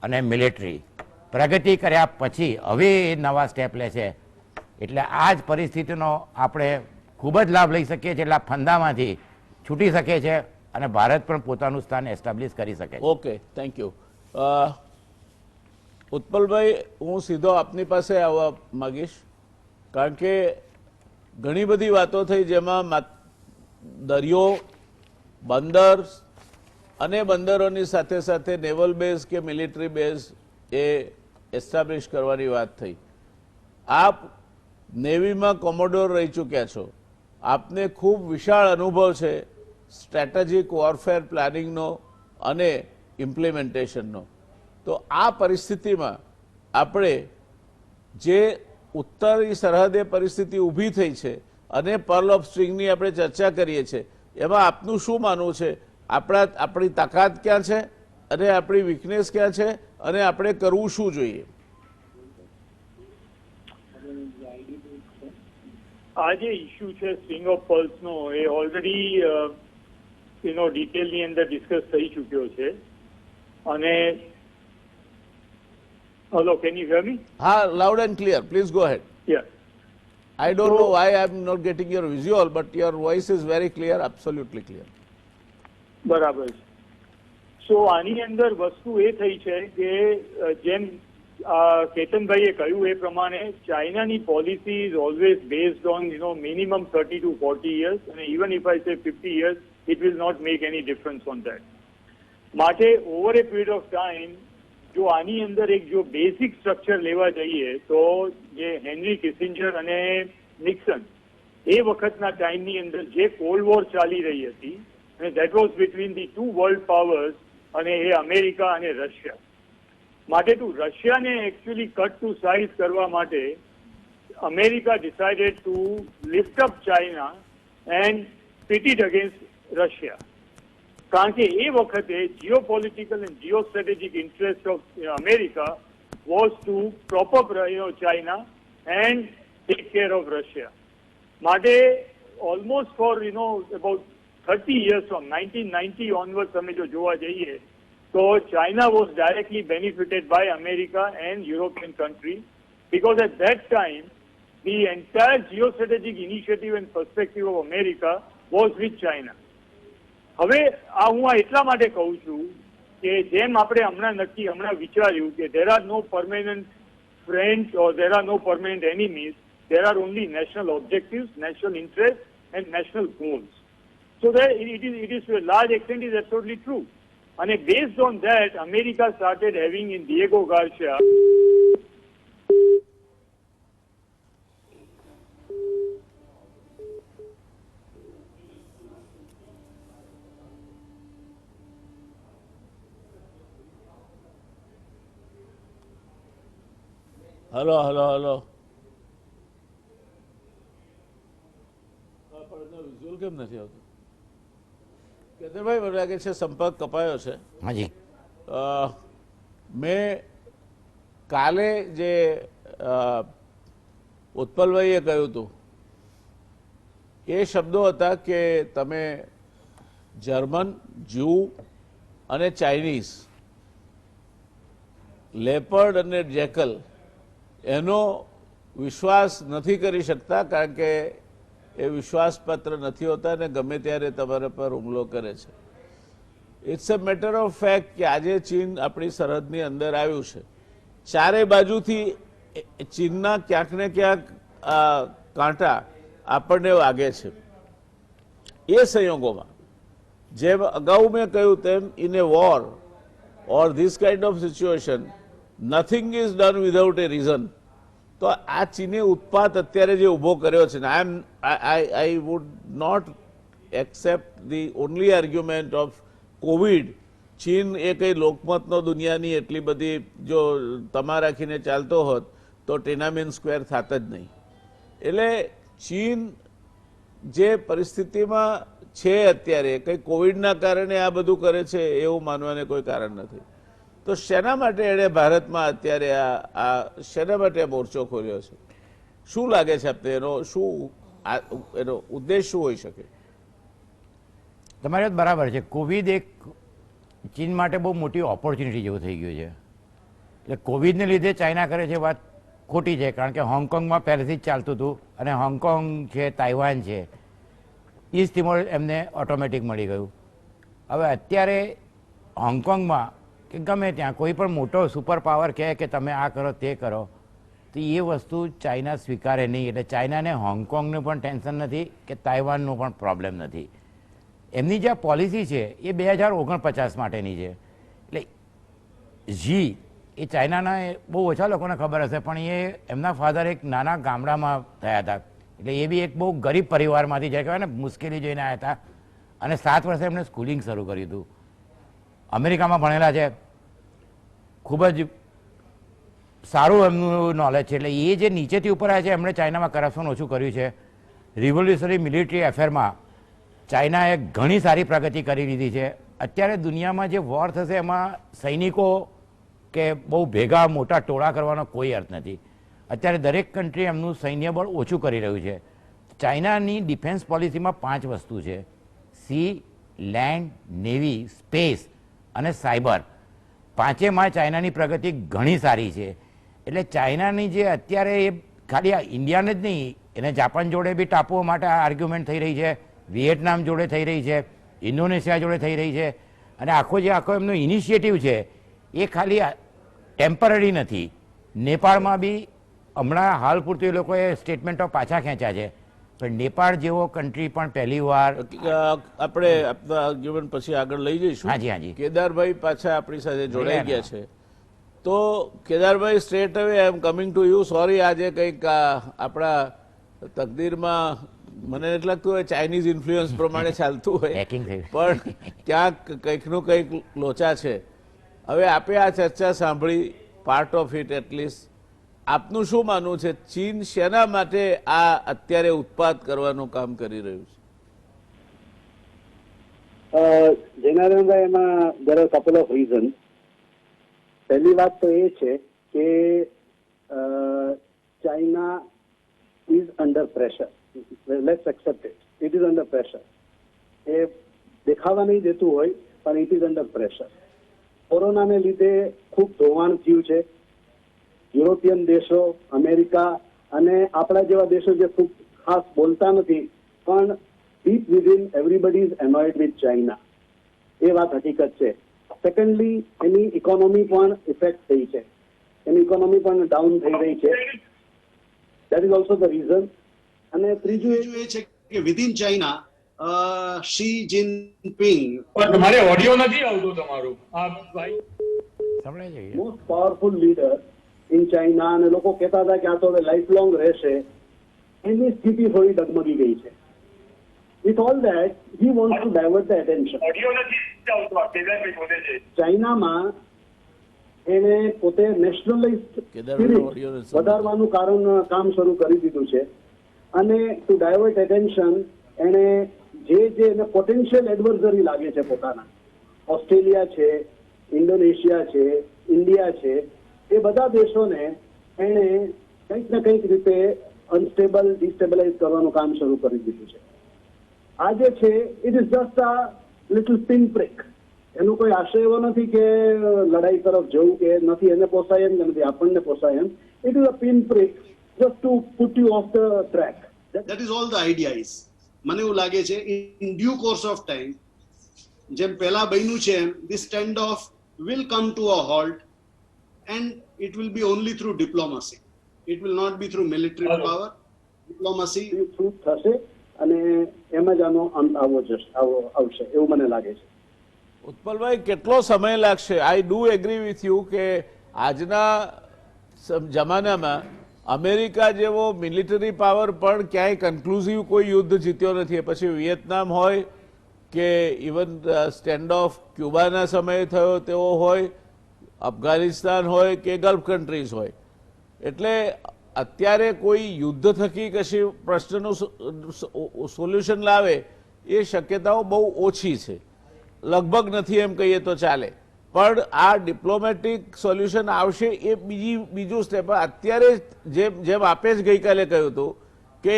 અને મિલિટરી પ્રગતિ કર્યા પછી હવે એ નવા સ્ટેપ લે છે. એટલે આ જ પરિસ્થિતિનો આપણે ખૂબ જ લાભ લઈ શકીએ છીએ, એટલે આ ફંદામાંથી છૂટી શકે છે અને ભારત પણ પોતાનું સ્થાન એસ્ટાબ્લિશ કરી શકે છે. Okay, thank you. ઉત્પલભાઈ, હું સીધો આપની પાસે આવવા માગીશ કારણ કે ઘણી બધી વાતો થઈ જેમાં દરિયો, બંદર અને બંદરોની સાથે સાથે નેવલ બેઝ કે મિલિટરી બેઝ એ એસ્ટાબ્લિશ કરવાની વાત થઈ. આપ નેવીમાં કોમોડોર રહી ચૂક્યા છો, આપને ખૂબ વિશાળ અનુભવ છે સ્ટ્રેટેજિક વોરફેર પ્લાનિંગનો અને ઇમ્પ્લિમેન્ટેશનનો. તો આ પરિસ્થિતિમાં આપણે જે ઉત્તરી સરહદે પરિસ્થિતિ ઊભી થઈ છે અને પર્લ ઓફ સ્ટ્રિંગની આપણે ચર્ચા કરીએ છીએ, એમાં આપનું શું માનવું છે? આપણી તાકાત ક્યાં છે અને આપણી વીકનેસ ક્યાં છે અને આપણે કરવું શું જોઈએ? આ જે ઇસ્યુ છે સ્ટ્રિંગ ઓફ પર્લ્સ નો એ ઓલરેડી ડિટેલ ની અંદર ડિસ્કસ થઈ ચુક્યો છે અને hello can you hear me હા, loud and clear. Please go ahead. Yeah I don't So- know why I'm not getting your visual, but your voice is very clear, absolutely clear. બરાબર છે. સો આની અંદર વસ્તુ એ થઈ છે કે જેમ કેતનભાઈએ કહ્યું એ પ્રમાણે ચાઇનાની policy is always based on minimum 30 to 40 years અને even if I say 50 years it will not make any difference on that. માટે over A period of time જો આની અંદર એક જો બેઝિક સ્ટ્રક્ચર લેવા જઈએ તો જે હેનરી કિસિંજર અને નિક્સન એ વખતના ટાઈમની અંદર જે કોલ્ડ વોર ચાલી રહી હતી અને that was between the two world powers અને એ અમેરિકા અને રશિયા. માટે ટુ રશિયાને એકચ્યુઅલી કટ ટુ સાઇઝ કરવા માટે America decided to lift up China and pit it against Russia. કારણ કે એ વખતે geopolitical and geostrategic interest of America was to prop up China and take care of Russia. માટે almost for about 30 years from 1990 onwards તમે જો જોવા જઈએ તો China was directly benefited by America and European countries because at that time the entire geostrategic initiative and perspective of America was with China. હવે હું એટલા માટે કહું છું કે જેમ આપણે હમણાં વિચાર્યું કે there are no permanent friends or there are no permanent enemies, there are only national objectives, national interests and national goals. So that it is to a large extent is absolutely true. And based on that, America started having in Diego Garcia hello hello hello visual કેમ નથી આવતું? કેતનભાઈ, મને લાગે છે સંપર્ક કપાયો છે. હાજી. મેં કાલે જે ઉત્પલભાઈએ કહ્યું હતું એ શબ્દો હતા કે તમે જર્મન, જ્યુ અને ચાઇનીઝ, લેપર્ડ અને જેકલ એનો વિશ્વાસ નથી કરી શકતા કારણ કે એ વિશ્વાસપાત્ર નથી હોતા અને ગમે ત્યારે તમારા પર હુમલો કરે છે. It's a matter of fact કે આજે ચીન આપણી સરહદની અંદર આવ્યું છે. ચારે બાજુથી ચીનના ક્યાંક ને ક્યાંક કાંટા આપણને વાગે છે. એ સંયોગોમાં જેમ અગાઉ મેં કહ્યું તેમ in A war or this kind of situation nothing is done without A reason. તો આ ચીને ઉત્પાત અત્યારે જે ઊભો કર્યો છે ને I would not accept the only argument of COVID. ચીન એ કંઈ લોકમતનો દુનિયાની એટલી બધી જો તમા રાખીને ચાલતો હોત તો ટિનામેન સ્ક્વેર થાત જ નહીં. એટલે ચીન જે પરિસ્થિતિમાં છે અત્યારે કંઈ કોવિડના કારણે આ બધું કરે છે એવું માનવાને કોઈ કારણ નથી. તો શેના માટે એણે ભારતમાં અત્યારે આ શેના માટે મોરચો ખોલ્યો છે? શું લાગે છે આપને એનો ઉદ્દેશ શું હોઈ શકે? તમારી વાત બરાબર છે. કોવિડ એક ચીન માટે બહુ મોટી ઓપોર્ચ્યુનિટી જેવું થઈ ગયું છે. એટલે કોવિડને લીધે ચાઇના કરે છે વાત ખોટી છે, કારણ કે હોંગકોંગમાં પહેલેથી જ ચાલતું હતું અને હોંગકોંગ છે, તાઇવાન છે, ઈસ્ટ તિમોર એમને ઓટોમેટિક મળી ગયું. હવે અત્યારે હોંગકોંગમાં કે ગમે ત્યાં કોઈ પણ મોટો સુપર પાવર કહે કે તમે આ કરો તે કરો તો એ વસ્તુ ચાઇના સ્વીકારે નહીં. એટલે ચાઇનાને હોંગકોંગનું પણ ટેન્શન નથી કે તાઇવાનનું પણ પ્રોબ્લેમ નથી. એમની જે પોલિસી છે એ 2049 માટેની છે. એટલે ઝી એ ચાઇનાના બહુ ઓછા લોકોને ખબર હશે, પણ એ એમના ફાધર એક નાના ગામડામાં થયા હતા. એટલે એ બી એક બહુ ગરીબ પરિવારમાંથી જે કહેવાય ને મુશ્કેલી જોઈને આવ્યા હતા અને 7 વર્ષે એમણે સ્કૂલિંગ શરૂ કર્યું હતું. અમેરિકામાં ભણેલા છે, ખૂબ જ સારું એમનું નોલેજ છે. એટલે એ જે નીચેથી ઉપર આવ્યા છે એમણે ચાઇનામાં કરપ્શન ઓછું કર્યું છે. રિવોલ્યુશનરી મિલિટરી એફેરમાં ચાઇનાએ ઘણી સારી પ્રગતિ કરી લીધી છે. અત્યારે દુનિયામાં જે વોર થશે એમાં સૈનિકો કે બહુ ભેગા મોટા ટોળા કરવાનો કોઈ અર્થ નથી. અત્યારે દરેક કન્ટ્રી એમનું સૈન્ય બળ ઓછું કરી રહ્યું છે. ચાઇનાની ડિફેન્સ પોલિસીમાં 5 વસ્તુ છે: સી, લેન્ડ, નેવી, સ્પેસ અને સાયબર. પાંચેમાં ચાઇનાની પ્રગતિ ઘણી સારી છે. એટલે ચાઇનાની જે અત્યારે એ ખાલી આ ઇન્ડિયાને જ નહીં, એને જાપાન જોડે બી ટાપુઓ માટે આર્ગ્યુમેન્ટ થઈ રહી છે, વિયેટનામ જોડે થઈ રહી છે, ઇન્ડોનેશિયા જોડે થઈ રહી છે. અને આખો એમનો ઇનિશિયેટિવ છે એ ખાલી ટેમ્પરરી નથી. નેપાળમાં બી હમણાં હાલ પૂરતું એ લોકોએ સ્ટેટમેન્ટો પાછા ખેંચ્યા છે, પણ નેપાળ જેવો કન્ટ્રી પણ પહેલી વાર. આપણે આપણા આર્ગ્યુમેન્ટ પછી આગળ લઈ જઈશું. હાજી, હાજી. કેદારભાઈ પાછા આપણી સાથે જોડાઈ ગયા છે. તો કેદારભાઈ, straight away I am coming to you. Sorry, આજે કંઈક આપણા તકદીરમાં મને નથી લાગતું હોય ચાઇનીઝ ઇન્ફ્લુઅન્સ પ્રમાણે ચાલતું હોય, Hacking થયું. પણ ક્યાંક કંઈકનું કંઈક લોચા છે. હવે આપે આ ચર્ચા સાંભળી, પાર્ટ ઓફ ઇટ એટલીસ્ટ. આપનું શું માનવું છે, ચીન શેના માટે આ અત્યારે ઉત્પાદ કરવાનું કામ કરી રહ્યું છે? જયનારાયણભાઈ, એમાં there are couple of reasons. પહેલી વાત તો એ છે કે China is under pressure. Let's accept it. It is under pressure. એ દેખાવા નહીં દેતું હોય, પણ it is under pressure. કોરોનાને લીધે ખૂબ ધોવાણ થયું છે. યુરોપિયન દેશો, અમેરિકા અને આપણા જેવા દેશો જે ખૂબ ખાસ બોલતા નથી, પણ deep within everybody is annoyed with China. એ વાત હકીકત છે. સેકન્ડલી, એની ઇકોનોમી પણ ઇફેક્ટ થઈ છે. એની ઇકોનોમી પણ ડાઉન થઈ રહી છે. That is also the reason. અને ત્રીજું એ છે કે વિધિન ચાઇના શી જિનપિંગ પણ તમારે ઓડિયો નથી આવતો તમારું આ ભાઈ. સંભળાય છે? Most powerful leader in China, અને લોકો કહેતા હતા કે આ તો હવે લાઈફ લોંગ રહેશે. એની સ્થિતિ થોડી ડગમગી ગઈ છે. With all that, he wants to divert the attention. Audio નથી આવતો આ કેદારભાઈ બોલે છે. ચાઇનામાં એને પોતે નેશનલિસ્ટ કેદારભાઈનો audio નથી સંભળાતો. વધારવાનું કામ શરૂ કરી દીધું છે. અને ટુ ડાયવર્ટ એટેન્શન એને જે એને પોટેન્શિયલ એડવર્સરી લાગે છે પોતાના, ઓસ્ટ્રેલિયા છે, ઇન્ડોનેશિયા છે, ઇન્ડિયા છે, એ બધા દેશોને એને કંઈક ને કંઈક રીતે અનસ્ટેબલ, ડિસ્ટેબલાઇઝ કરવાનું કામ શરૂ કરી દીધું છે. આ જે છે it is just a little pin prick. એનો કોઈ આશય એવો નથી કે લડાઈ તરફ જવું કે નથી, એને પોસાય એમ કે નથી આપણને પોસાય એમ. It is a pin prick just to put you off the track. That is all the idea is. મને એવું લાગે છે in due course of time, જેમ પહેલા બન્યું છે એમ, this stand off will come to a halt and it will be only through diplomacy. It will not be through military power. Diplomacy. truth થશે અને એમ જ આનો અંત આવશે એવું મને લાગે છે. ઉત્પલભાઈ, કેટલો સમય લાગશે? I do agree with you કે આજના જમાનામાં અમેરિકા જેવો મિલિટરી પાવર પણ ક્યાંય કન્ક્લુઝિવ કોઈ યુદ્ધ જીત્યો નથી. પછી વિયેતનામ હોય કે ઇવન સ્ટેન્ડ ઓફ ક્યુબાના સમયે થયો તેવો હોય, અફઘાનિસ્તાન હોય કે ગલ્ફ કન્ટ્રીઝ હોય. એટલે અત્યારે કોઈ યુદ્ધ થકી કશી પ્રશ્નનું સોલ્યુશન લાવે એ શક્યતાઓ બહુ ઓછી છે, લગભગ નથી એમ કહીએ તો ચાલે. પણ આ ડિપ્લોમેટિક સોલ્યુશન આવશે એ બીજું સ્ટેપ. અત્યારે જેમ આપે જ ગઈકાલે કહ્યું હતું કે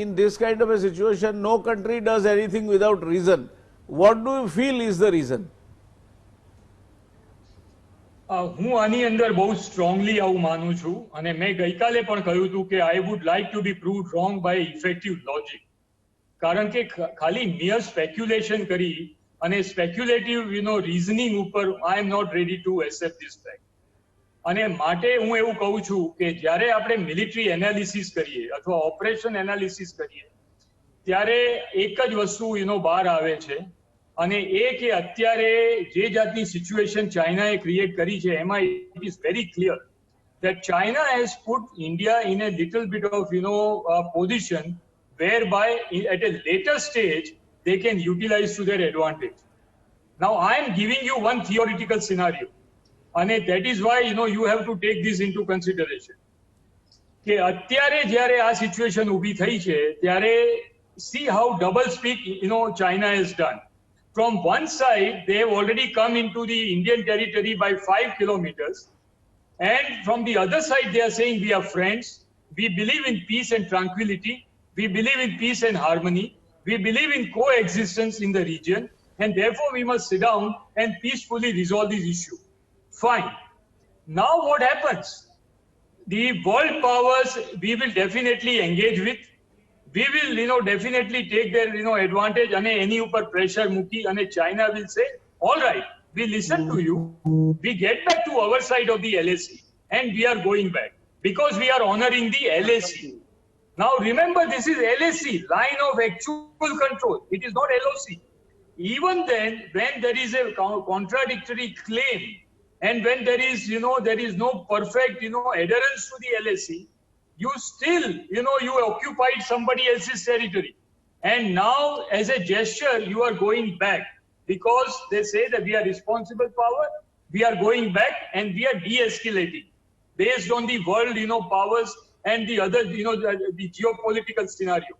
in this kind of a situation no country does anything without reason. What do you feel is the reason? હું આની અંદર બહુ સ્ટ્રોંગલી આવું માનું છું, અને મેં ગઈકાલે પણ કહ્યું હતું કે I would like to be proved wrong by effective logic. કારણ કે ખાલી મિયર સ્પેક્યુલેશન કરી અને સ્પેક્યુલેટિવ રીઝનિંગ ઉપર I am not ready to accept this fact. અને માટે હું એવું કહું છું કે જ્યારે આપણે મિલિટરી એનાલિસિસ કરીએ અથવા ઓપરેશન એનાલિસિસ કરીએ ત્યારે એક જ વસ્તુ બહાર આવે છે, અને એ કે અત્યારે જે જાતની સિચ્યુએશન ચાઇનાએ ક્રિએટ કરી છે એમાં it is very clear that China has put India in a little bit of position whereby at a later stage they can utilize to their advantage. Now I am giving you one theoretical scenario, and that is why you have to take this into consideration. કે અત્યારે જ્યારે આ situation ઊભી થઈ છે ત્યારે see how double speak China has done. From one side they have already come into the Indian territory by 5 kilometers, and from the other side they are saying we are friends, we believe in peace and tranquility, We believe in peace and harmony. We believe in coexistence in the region. And therefore, we must sit down and peacefully resolve this issue. Fine. Now what happens? The world powers we will definitely engage with. We will, definitely take their, advantage. And any upper pressure muki, and China will say, all right, we listen to you. We get back to our side of the LAC and we are going back because we are honoring the LAC. Now remember, this is LAC, line of actual control. It is not LOC. Even then, when there is a contradictory claim and when there is no perfect, adherence to the LAC, you still, you occupied somebody else's territory. And now, as a gesture, you are going back because they say that we are responsible power, we are going back and we are de-escalating based on the world, powers and the other, the geopolitical scenario.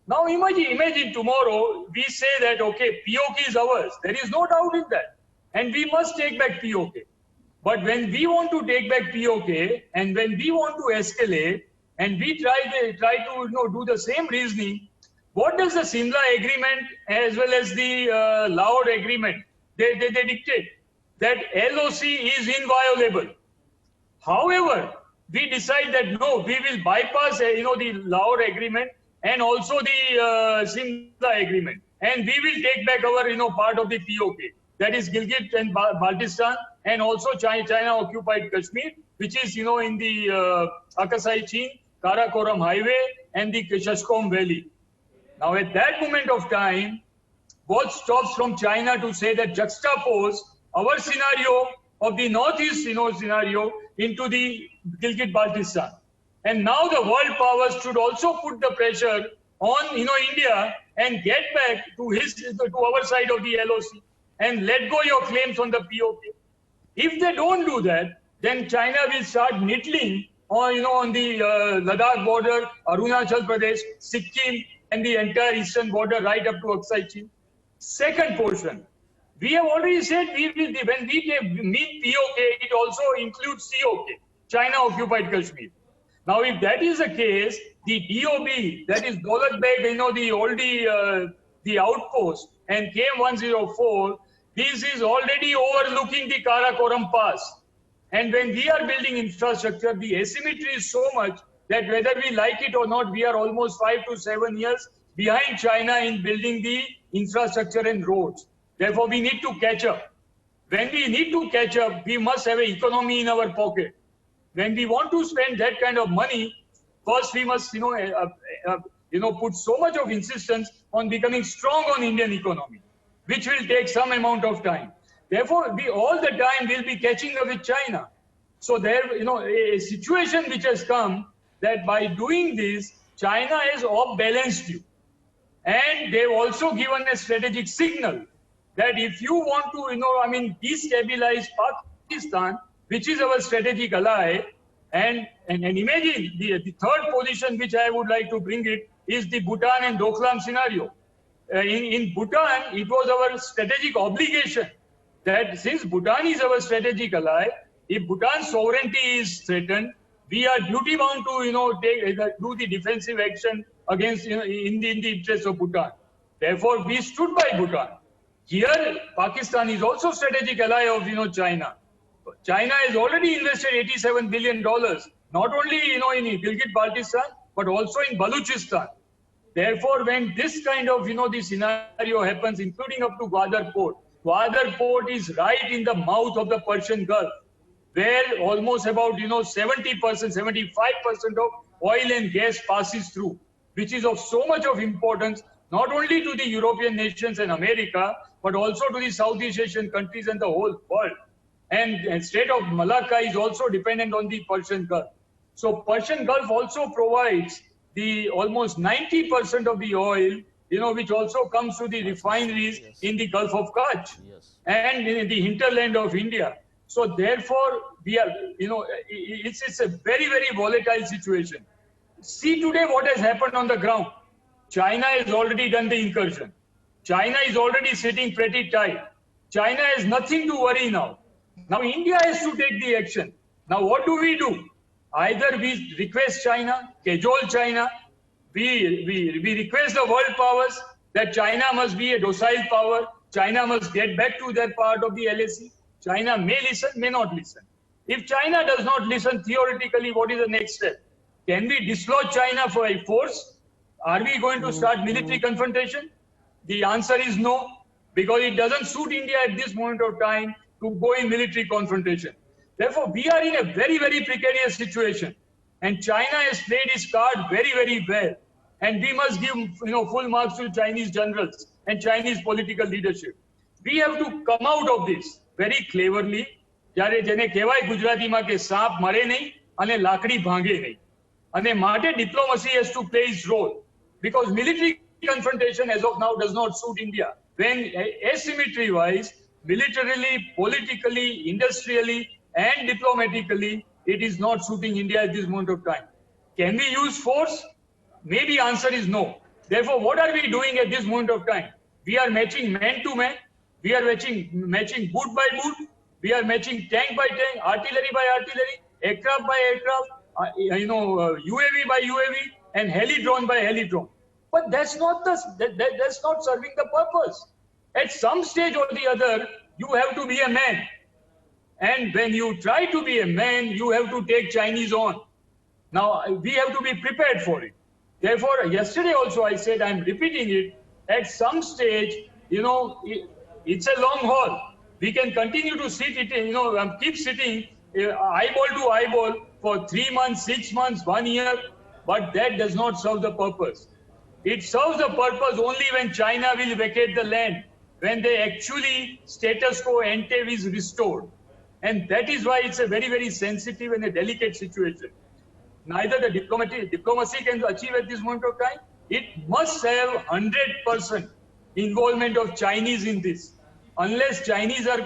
Now imagine tomorrow we say that, okay, POK is ours. There is no doubt in that. And we must take back POK. But when we want to take back POK and when we want to escalate and we try to do the same reasoning, what does the Simla agreement as well as the Lahore agreement, they dictate that LOC is inviolable. However, we decide that no, we will bypass the Lahore agreement and also the Simla agreement, and we will take back our part of the POK, that is Gilgit and Baltistan, and also China occupied Kashmir, which is in the Akasai Chin, Karakoram Highway, and the Shashkom Valley. Now, at that moment of time, what stops from China to say that juxtapose our scenario of the Northeast scenario into the Gilgit-Baltistan. And now the world powers should also put the pressure on India and get back to our side of the LOC and let go your claims on the POK. If they don't do that, then China will start niddling on the Ladakh border, Arunachal Pradesh, Sikkim, and the entire eastern border right up to Aksai Chin. Second portion, we have already said when we mean POK, it also includes COK, China occupied Kashmir. Now, if that is the case, the DOB, that is Daulat Beg, the outpost, and KM-104, this is already overlooking the Karakoram Pass. And when we are building infrastructure, the asymmetry is so much that whether we like it or not, we are almost 5 to 7 years behind China in building the infrastructure and roads. Therefore, we need to catch up. When we need to catch up, we must have an economy in our pocket. When we want to spend that kind of money, first we must, put so much of insistence on becoming strong on Indian economy, which will take some amount of time. Therefore, we all the time will be catching up with China. So there, a situation which has come that by doing this, China has off-balanced you. And they've also given a strategic signal that if you want to, destabilize Pakistan, which is our strategic ally, and imagine the third position which I would like to bring it is the Bhutan and Doklam scenario. In Bhutan, it was our strategic obligation that since Bhutan is our strategic ally, if Bhutan's sovereignty is threatened, we are duty bound to do the defensive action against in the interest of Bhutan. Therefore, we stood by Bhutan. Here, Pakistan is also strategic ally of China. China has already invested $87 billion, not only in Gilgit-Baltistan, but also in Baluchistan. Therefore, when this kind of the scenario happens, including up to Gwadar Port is right in the mouth of the Persian Gulf, where almost about 70%, 75% of oil and gas passes through, which is of so much of importance not only to the European nations and America, but also to the Southeast Asian countries and the whole world. And state of Malacca is also dependent on the Persian Gulf. So Persian Gulf also provides the almost 90% of the oil, which also comes to the refineries in the Gulf of Kutch and in the hinterland of India. So therefore, we are, it's a very, very volatile situation. See today what has happened on the ground. China has already done the incursion. China is already sitting pretty tight. China has nothing to worry now. Now India has to take the action. Now what do? Either we request China, cajole China, we request the world powers that China must be a docile power. China must get back to their part of the LAC. China may listen, may not listen. If China does not listen, theoretically, what is the next step? Can we dislodge China by force? Are we going to start military confrontation? The answer is no, because it doesn't suit India at this moment of time to go in military confrontation. Therefore, we are in a very, very precarious situation. And China has played its card very, very well. And we must give full marks to Chinese generals and Chinese political leadership. We have to come out of this very cleverly. જ્યારે જેને કહેવાય ગુજરાતીમાં કે સાપ મરે નહીં અને લાકડી ભાંગે નહીં. અને માટે diplomacy has to play its role, because military confrontation as of now does not suit India. When asymmetry wise, militarily, politically, industrially and diplomatically, it is not suiting India at this moment of time. Can we use force? Maybe answer is no. Therefore, what are we doing at this moment of time? We are matching man to man. We are matching boot by boot. We are matching tank by tank, artillery by artillery, aircraft by aircraft, UAV by UAV, and heli drone by heli drone. But that's not that's not serving the purpose. At some stage or the other, you have to be a man. And when you try to be a man, you have to take Chinese on. Now, we have to be prepared for it. Therefore, yesterday also I said, I'm repeating it, at some stage, it's a long haul. We can continue to sit it, keep sitting eyeball to eyeball for 3 months, 6 months, 1 year, but that does not serve the purpose. It serves the purpose only when China will vacate the land, when they actually status quo ante is restored. And that is why it's a very, very sensitive and a delicate situation. Neither the diplomacy can achieve at this moment of time. It must have 100% involvement of Chinese in this. Unless Chinese are,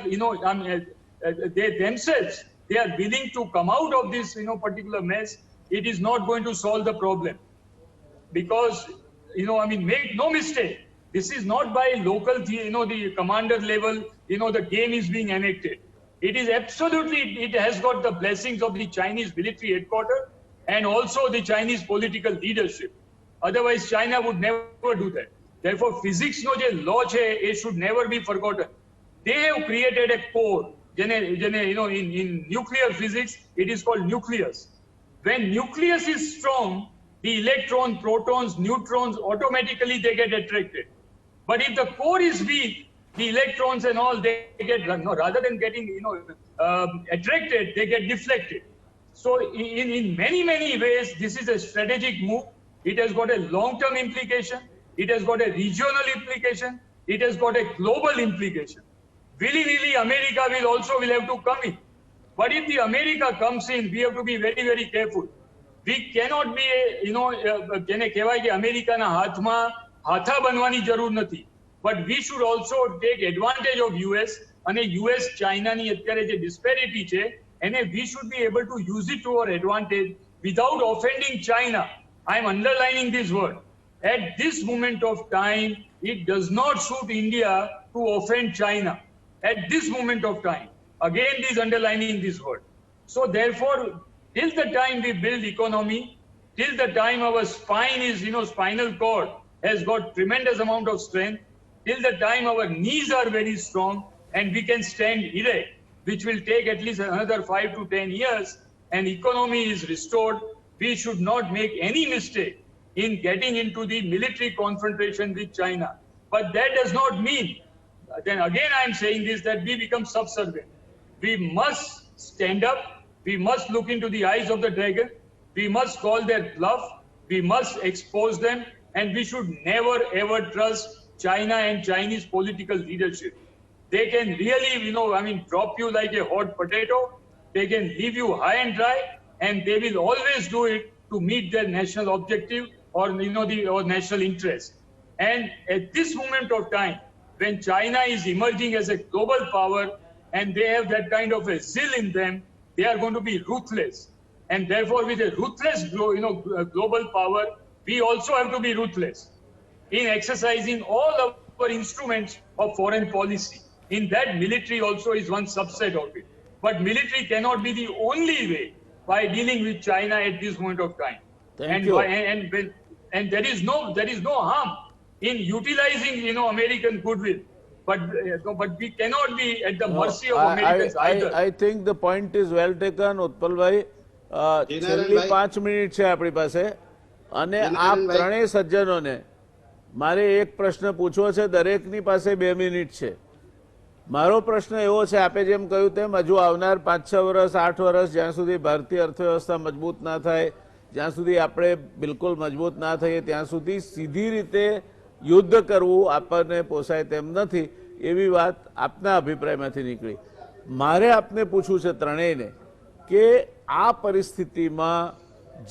they themselves, they are willing to come out of this, particular mess, it is not going to solve the problem. Because, make no mistake, this is not by local, the commander level, the game is being enacted. It is absolutely, it has got the blessings of the Chinese military headquarters and also the Chinese political leadership. Otherwise, China would never do that. Therefore, physics no je law che, it should never be forgotten. They have created a core. In nuclear physics, it is called nucleus. When nucleus is strong, the electrons, protons, neutrons, automatically they get attracted. But if the core is weak, the electrons and all, they get, rather than getting, attracted, they get deflected. So in many, many ways, this is a strategic move. It has got a long-term implication. It has got a regional implication. It has got a global implication. Willy-nilly, America will have to come in. But if the America comes in, we have to be very, very careful. We cannot be, જેને કહેવાય કે અમેરિકાના હાથમાં હાથા બનવાની જરૂર નથી. But we should also take advantage of US અને US ચાઇનાની અત્યારે જે disparity છે, and we should be able to use it to our advantage without offending China. I am underlining this word. At this moment of time, it does not suit India to offend China. At this moment of time, again, this underlining this word. So therefore, till the time we build economy, till the time our spine is, spinal cord has got tremendous amount of strength, till the time our knees are very strong and we can stand erect, which will take at least another 5 to 10 years, and economy is restored, we should not make any mistake in getting into the military confrontation with China. But that does not mean, then again I am saying this, that we become subservient. We must stand up, we must look into the eyes of the dragon, we must call their bluff, we must expose them, and we should never ever trust China and Chinese political leadership. They can really, drop you like a hot potato, they can leave you high and dry, and they will always do it to meet their national objective or, or national interest. And at this moment of time, when China is emerging as a global power and they have that kind of a zeal in them, they are going to be ruthless. And therefore, with a ruthless global power, we also have to be ruthless in exercising all our instruments of foreign policy. In that, military also is one subset of it. But military cannot be the only way by dealing with China at this moment of time. Thank you. and there is no harm in utilizing, American goodwill. But we cannot be at the mercy of Americans either. I think the point is well taken, ઉત્પલભાઈ. છેલ્લી 5 minute છે આપણી પાસે અને આ ત્રણેય સજ્જનોને મારે એક પ્રશ્ન પૂછવો છે, દરેકની પાસે 2 મિનિટ છે. મારો પ્રશ્ન એવો છે, આપે જેમ કહ્યું તેમ હજુ આવનાર 5-6 વર્ષ 8 વર્ષ જ્યાં સુધી ભારતીય અર્થવ્યવસ્થા મજબૂત ના થાય, જ્યાં સુધી આપણે બિલકુલ મજબૂત ના થઈએ ત્યાં સુધી સીધી રીતે યુદ્ધ કરવું આપણને પોસાય તેમ નથી, એવી વાત આપના અભિપ્રાયમાંથી નીકળી. મારે આપને પૂછવું છે ત્રણેયને કે આ પરિસ્થિતિમાં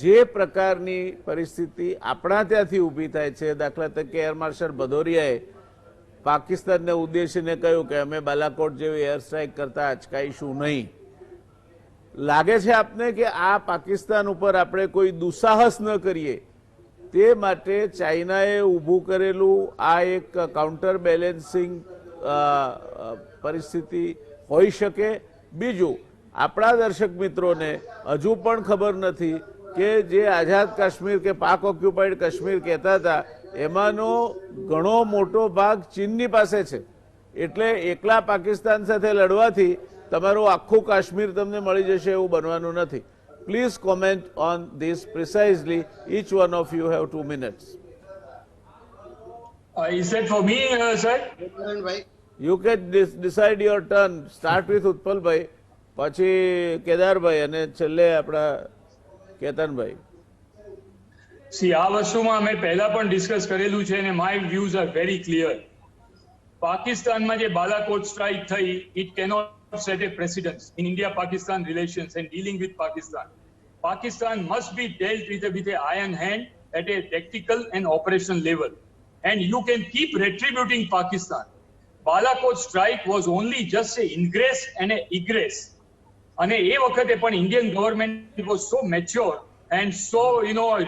જે પ્રકારની પરિસ્થિતિ આપણા ત્યાંથી ઊભી થાય છે, દાખલા તરીકે એર માર્શલ ભદૌરિયાએ પાકિસ્તાનને ઉદ્દેશીને કહ્યું કે અમે બાલાકોટ જેવી એર સ્ટ્રાઇક કરતા અચકાઈશું નહીં. લાગે છે આપને કે આ પાકિસ્તાન ઉપર આપણે કોઈ દુસ્સાહસ ન કરીએ તે માટે ચાઇનાએ ઊભું કરેલું આ એક કાઉન્ટર બેલેન્સિંગ પરિસ્થિતિ હોઈ શકે? બીજું, આપણા દર્શક મિત્રોને હજુ પણ ખબર નથી કે જે આઝાદ કાશ્મીર કે પાક ઓક્યુપાઈડ કાશ્મીર કહેતા હતા એમાંનો ઘણો મોટો ભાગ ચીનની પાસે છે, એટલે એકલા પાકિસ્તાન સાથે લડવાથી તમારું આખું કાશ્મીર તમને મળી જશે એવું બનવાનું નથી. Please comment on this precisely. Each one of you have 2 minutes. Is that for me, sir? જયનારાયણભાઈ, You can decide your turn. Start with ઉત્પલભાઈ, પછી કેદારભાઈ અને છેલ્લે આપણા કેતનભાઈ. See, આ વસ્તુમાં અમે પહેલા પણ ડિસ્કસ કરેલું છે અને my views are very clear. પાકિસ્તાનમાં જે બાલાકોટ સ્ટ્રાઇક થઈ, it cannot set a precedence in India-Pakistan relations and dealing with Pakistan. Pakistan must be dealt with an iron hand at a tactical and operational level. And you can keep retributing Pakistan. Balakot strike was only just an ingress and an egress. અને એ વખતે પણ Indian government was so mature and so,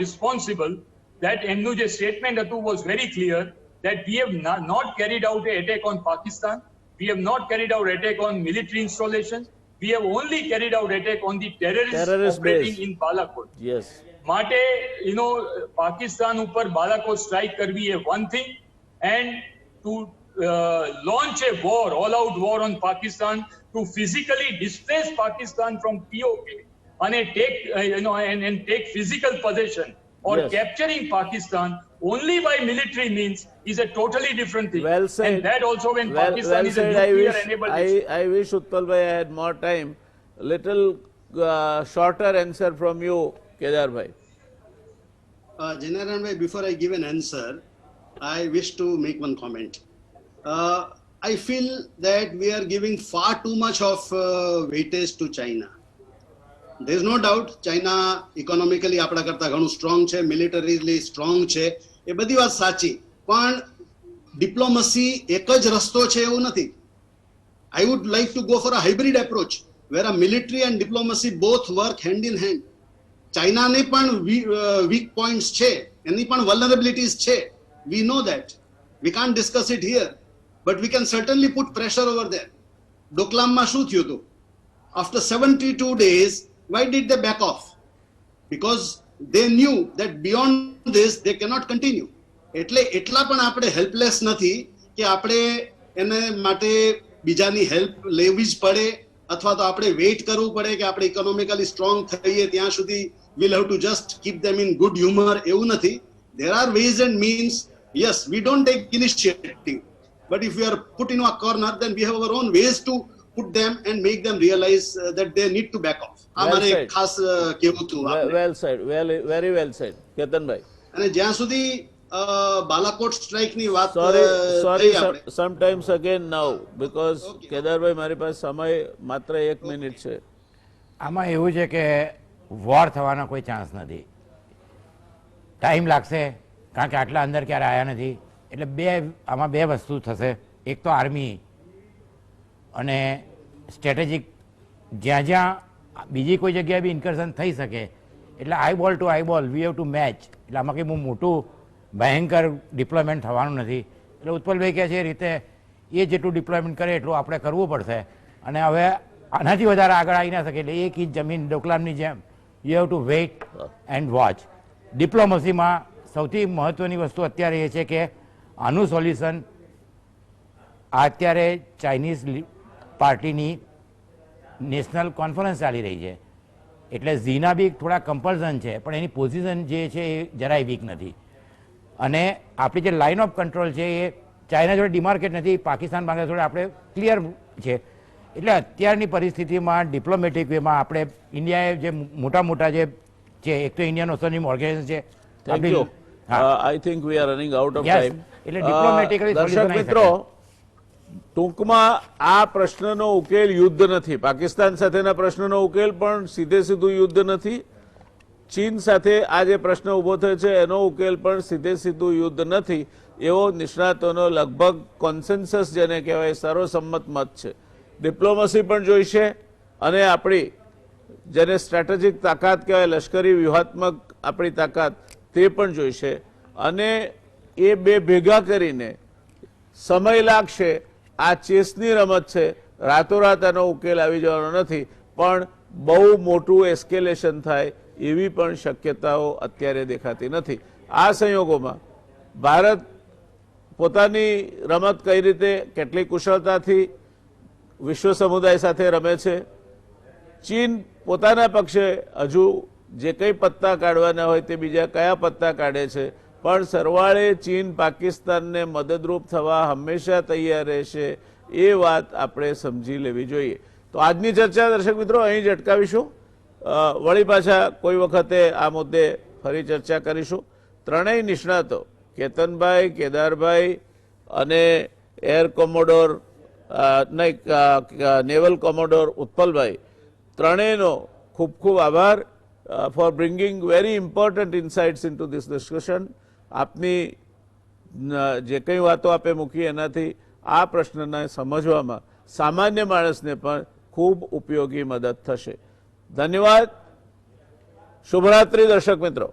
responsible that એમનું જે statement હતું was very clear that we have not carried out an attack on Pakistan. We have not carried out attack on military installations. We have only carried out attack on the terrorists operating base in Balakot. Yes. માટે પાકિસ્તાન ઉપર Balakot strike કરવી એ one thing, and to launch a war, all out war on Pakistan, to physically displace Pakistan from POK and take and take physical possession or Yes. capturing Pakistan only by military means is a totally different thing. Well said. And that also when Well Pakistan is a said. nuclear enabled nation. I wish Utpalbhai I had more time. Little shorter answer from you, Kedarbhai. Jayanaరాయણભાઈ, before I give an answer, I wish to make one comment. I feel that we are giving far too much of weightage to China. There is no doubt China economically આપણા કરતા ઘણું strong છે, મિલિટરીલી strong છે, એ બધી વાત સાચી, પણ diplomacy એક જ રસ્તો છે એવું નથી. I would like to go for a hybrid approach where a military and diplomacy both work hand in hand. ચાઇનાને પણ weak points છે, એની પણ vulnerabilities છે. We know that. We can't discuss it here, but we can certainly put pressure over there. ડોકલામમાં શું થયું હતું? After 72 days, why did they back off? Because they knew that beyond this they cannot continue. એટલે એટલા પણ આપણે helpless નથી કે આપણે એને માટે બીજાની હેલ્પ લેવી જ પડે અથવા તો આપણે વેઇટ કરવું પડે કે આપણે ઇકોનોમિકલી સ્ટ્રોંગ થઈએ ત્યાં સુધી we'll have to just keep them in good humor. એવું નથી. There are ways and means. Yes, we don't take initiative, but if we are put in a corner, then we have our own ways to put them and make them realize that they need to back off. આ મારે said. ખાસ કહેવું હતું આપણે. Well said. Very well said. કેતનભાઈ. અને જ્યાં સુધી Balakot strike ની વાત Sorry, થઈ આપણે. sometimes again now, because Okay. કેદારભાઈ મારી પાસે સમય માત્ર 1 મિનિટ છે. આમાં એવું છે કે વોર થવાનો કોઈ ચાન્સ નથી. ટાઈમ લાગશે, કારણ કે આટલા અંદર ક્યારે આવ્યા નથી. એટલે આમાં બે વસ્તુ થશે. એક તો આર્મી અને સ્ટ્રેટેજિક જ્યાં જ્યાં બીજી કોઈ જગ્યાએ બી ઇન્કર્શન થઈ શકે, એટલે eyeball to eyeball we have to match. એટલે આમાં કંઈ બહુ મોટું ભયંકર ડિપ્લોયમેન્ટ થવાનું નથી. એટલે ઉત્પલભાઈ કહે છે એ રીતે એ જેટલું ડિપ્લોયમેન્ટ કરે એટલું આપણે કરવું પડશે. અને હવે આનાથી વધારે આગળ આવી ના શકે. એટલે એક ઇંચ જમીન ડોકલામની જેમ you have to wait and watch. ડિપ્લોમસીમાં સૌથી મહત્વની વસ્તુ અત્યારે એ છે કે આનું સોલ્યુશન અત્યારે ચાઇનીઝ પાર્ટીની નેશનલ કોન્ફરન્સ ચાલી રહી છે, એટલે ઝીના બી થોડા કમ્પલ્સન છે, પણ એની પોઝિશન જે છે એ જરાય વીક નથી. અને આપણી જે લાઇન ઓફ કંટ્રોલ છે એ ચાઇના જોડે ડિમાર્કેટ નથી, પાકિસ્તાન બાંગ્લાદેશ જોડે આપણે ક્લિયર છે. એટલે અત્યારની પરિસ્થિતિમાં ડિપ્લોમેટિક વેમાં આપણે ઇન્ડિયાએ જે મોટા મોટા જે છે, એક તો ઇન્ડિયન ઓશનિયમ ઓર્ગેનાઇઝેશન છે. Thank you. I think we are running out of Yes. Time. એટલે diplomatically દર્શક solution આવી મિત્રો, ટૂંકમાં આ પ્રશ્નનો ઉકેલ યુદ્ધ નથી. પાકિસ્તાન સાથેના પ્રશ્નનો ઉકેલ પણ સીધે સીધું યુદ્ધ નથી. ચીન સાથે આ જે પ્રશ્ન ઊભો થયો છે એનો ઉકેલ પણ સીધે સીધું યુદ્ધ નથી, એવો નિષ્ણાતોનો લગભગ કોન્સેન્સસ જેને કહેવાય સર્વસંમત મત છે. ડિપ્લોમસી પણ જોઈશે અને આપણી જેને સ્ટ્રેટેજિક તાકાત કહેવાય, લશ્કરી વ્યૂહાત્મક આપણી તાકાત, તે પણ જોઈશે. અને એ બે ભેગા કરીને સમય લાગશે. આ ચેસની રમત છે, રાતોરાત આનો ઉકેલ આવી જવાનો નથી, પણ બહુ મોટું એસ્કેલેશન થાય એવી પણ શક્યતાઓ અત્યારે દેખાતી નથી. આ સંયોગોમાં ભારત પોતાની રમત કઈ રીતે કેટલી કુશળતાથી વિશ્વ સમુદાય સાથે રમે છે, ચીન પોતાના પક્ષે હજુ જે કંઈ પત્તા કાઢવાના હોય તે બીજા કયા પત્તા કાઢે છે, પણ સરવાળે ચીન પાકિસ્તાનને મદદરૂપ થવા હંમેશા તૈયાર રહેશે, એ વાત આપણે સમજી લેવી જોઈએ. તો આજની ચર્ચા દર્શક મિત્રો અહીં જ અટકાવીશું. વળી પાછા કોઈ વખતે આ મુદ્દે ફરી ચર્ચા કરીશું. ત્રણેય નિષ્ણાતો કેતનભાઈ, કેદારભાઈ અને એર કોમોડોર નેવલ કોમોડોર ઉત્પલભાઈ, ત્રણેયનો ખૂબ ખૂબ આભાર for bringing very important insights into this discussion. આપની જે કંઈ વાતો આપે મૂકી એનાથી આ પ્રશ્નને સમજવામાં સામાન્ય માણસને પણ ખૂબ ઉપયોગી મદદ થશે. ધન્યવાદ. શુભરાત્રી દર્શક મિત્રો.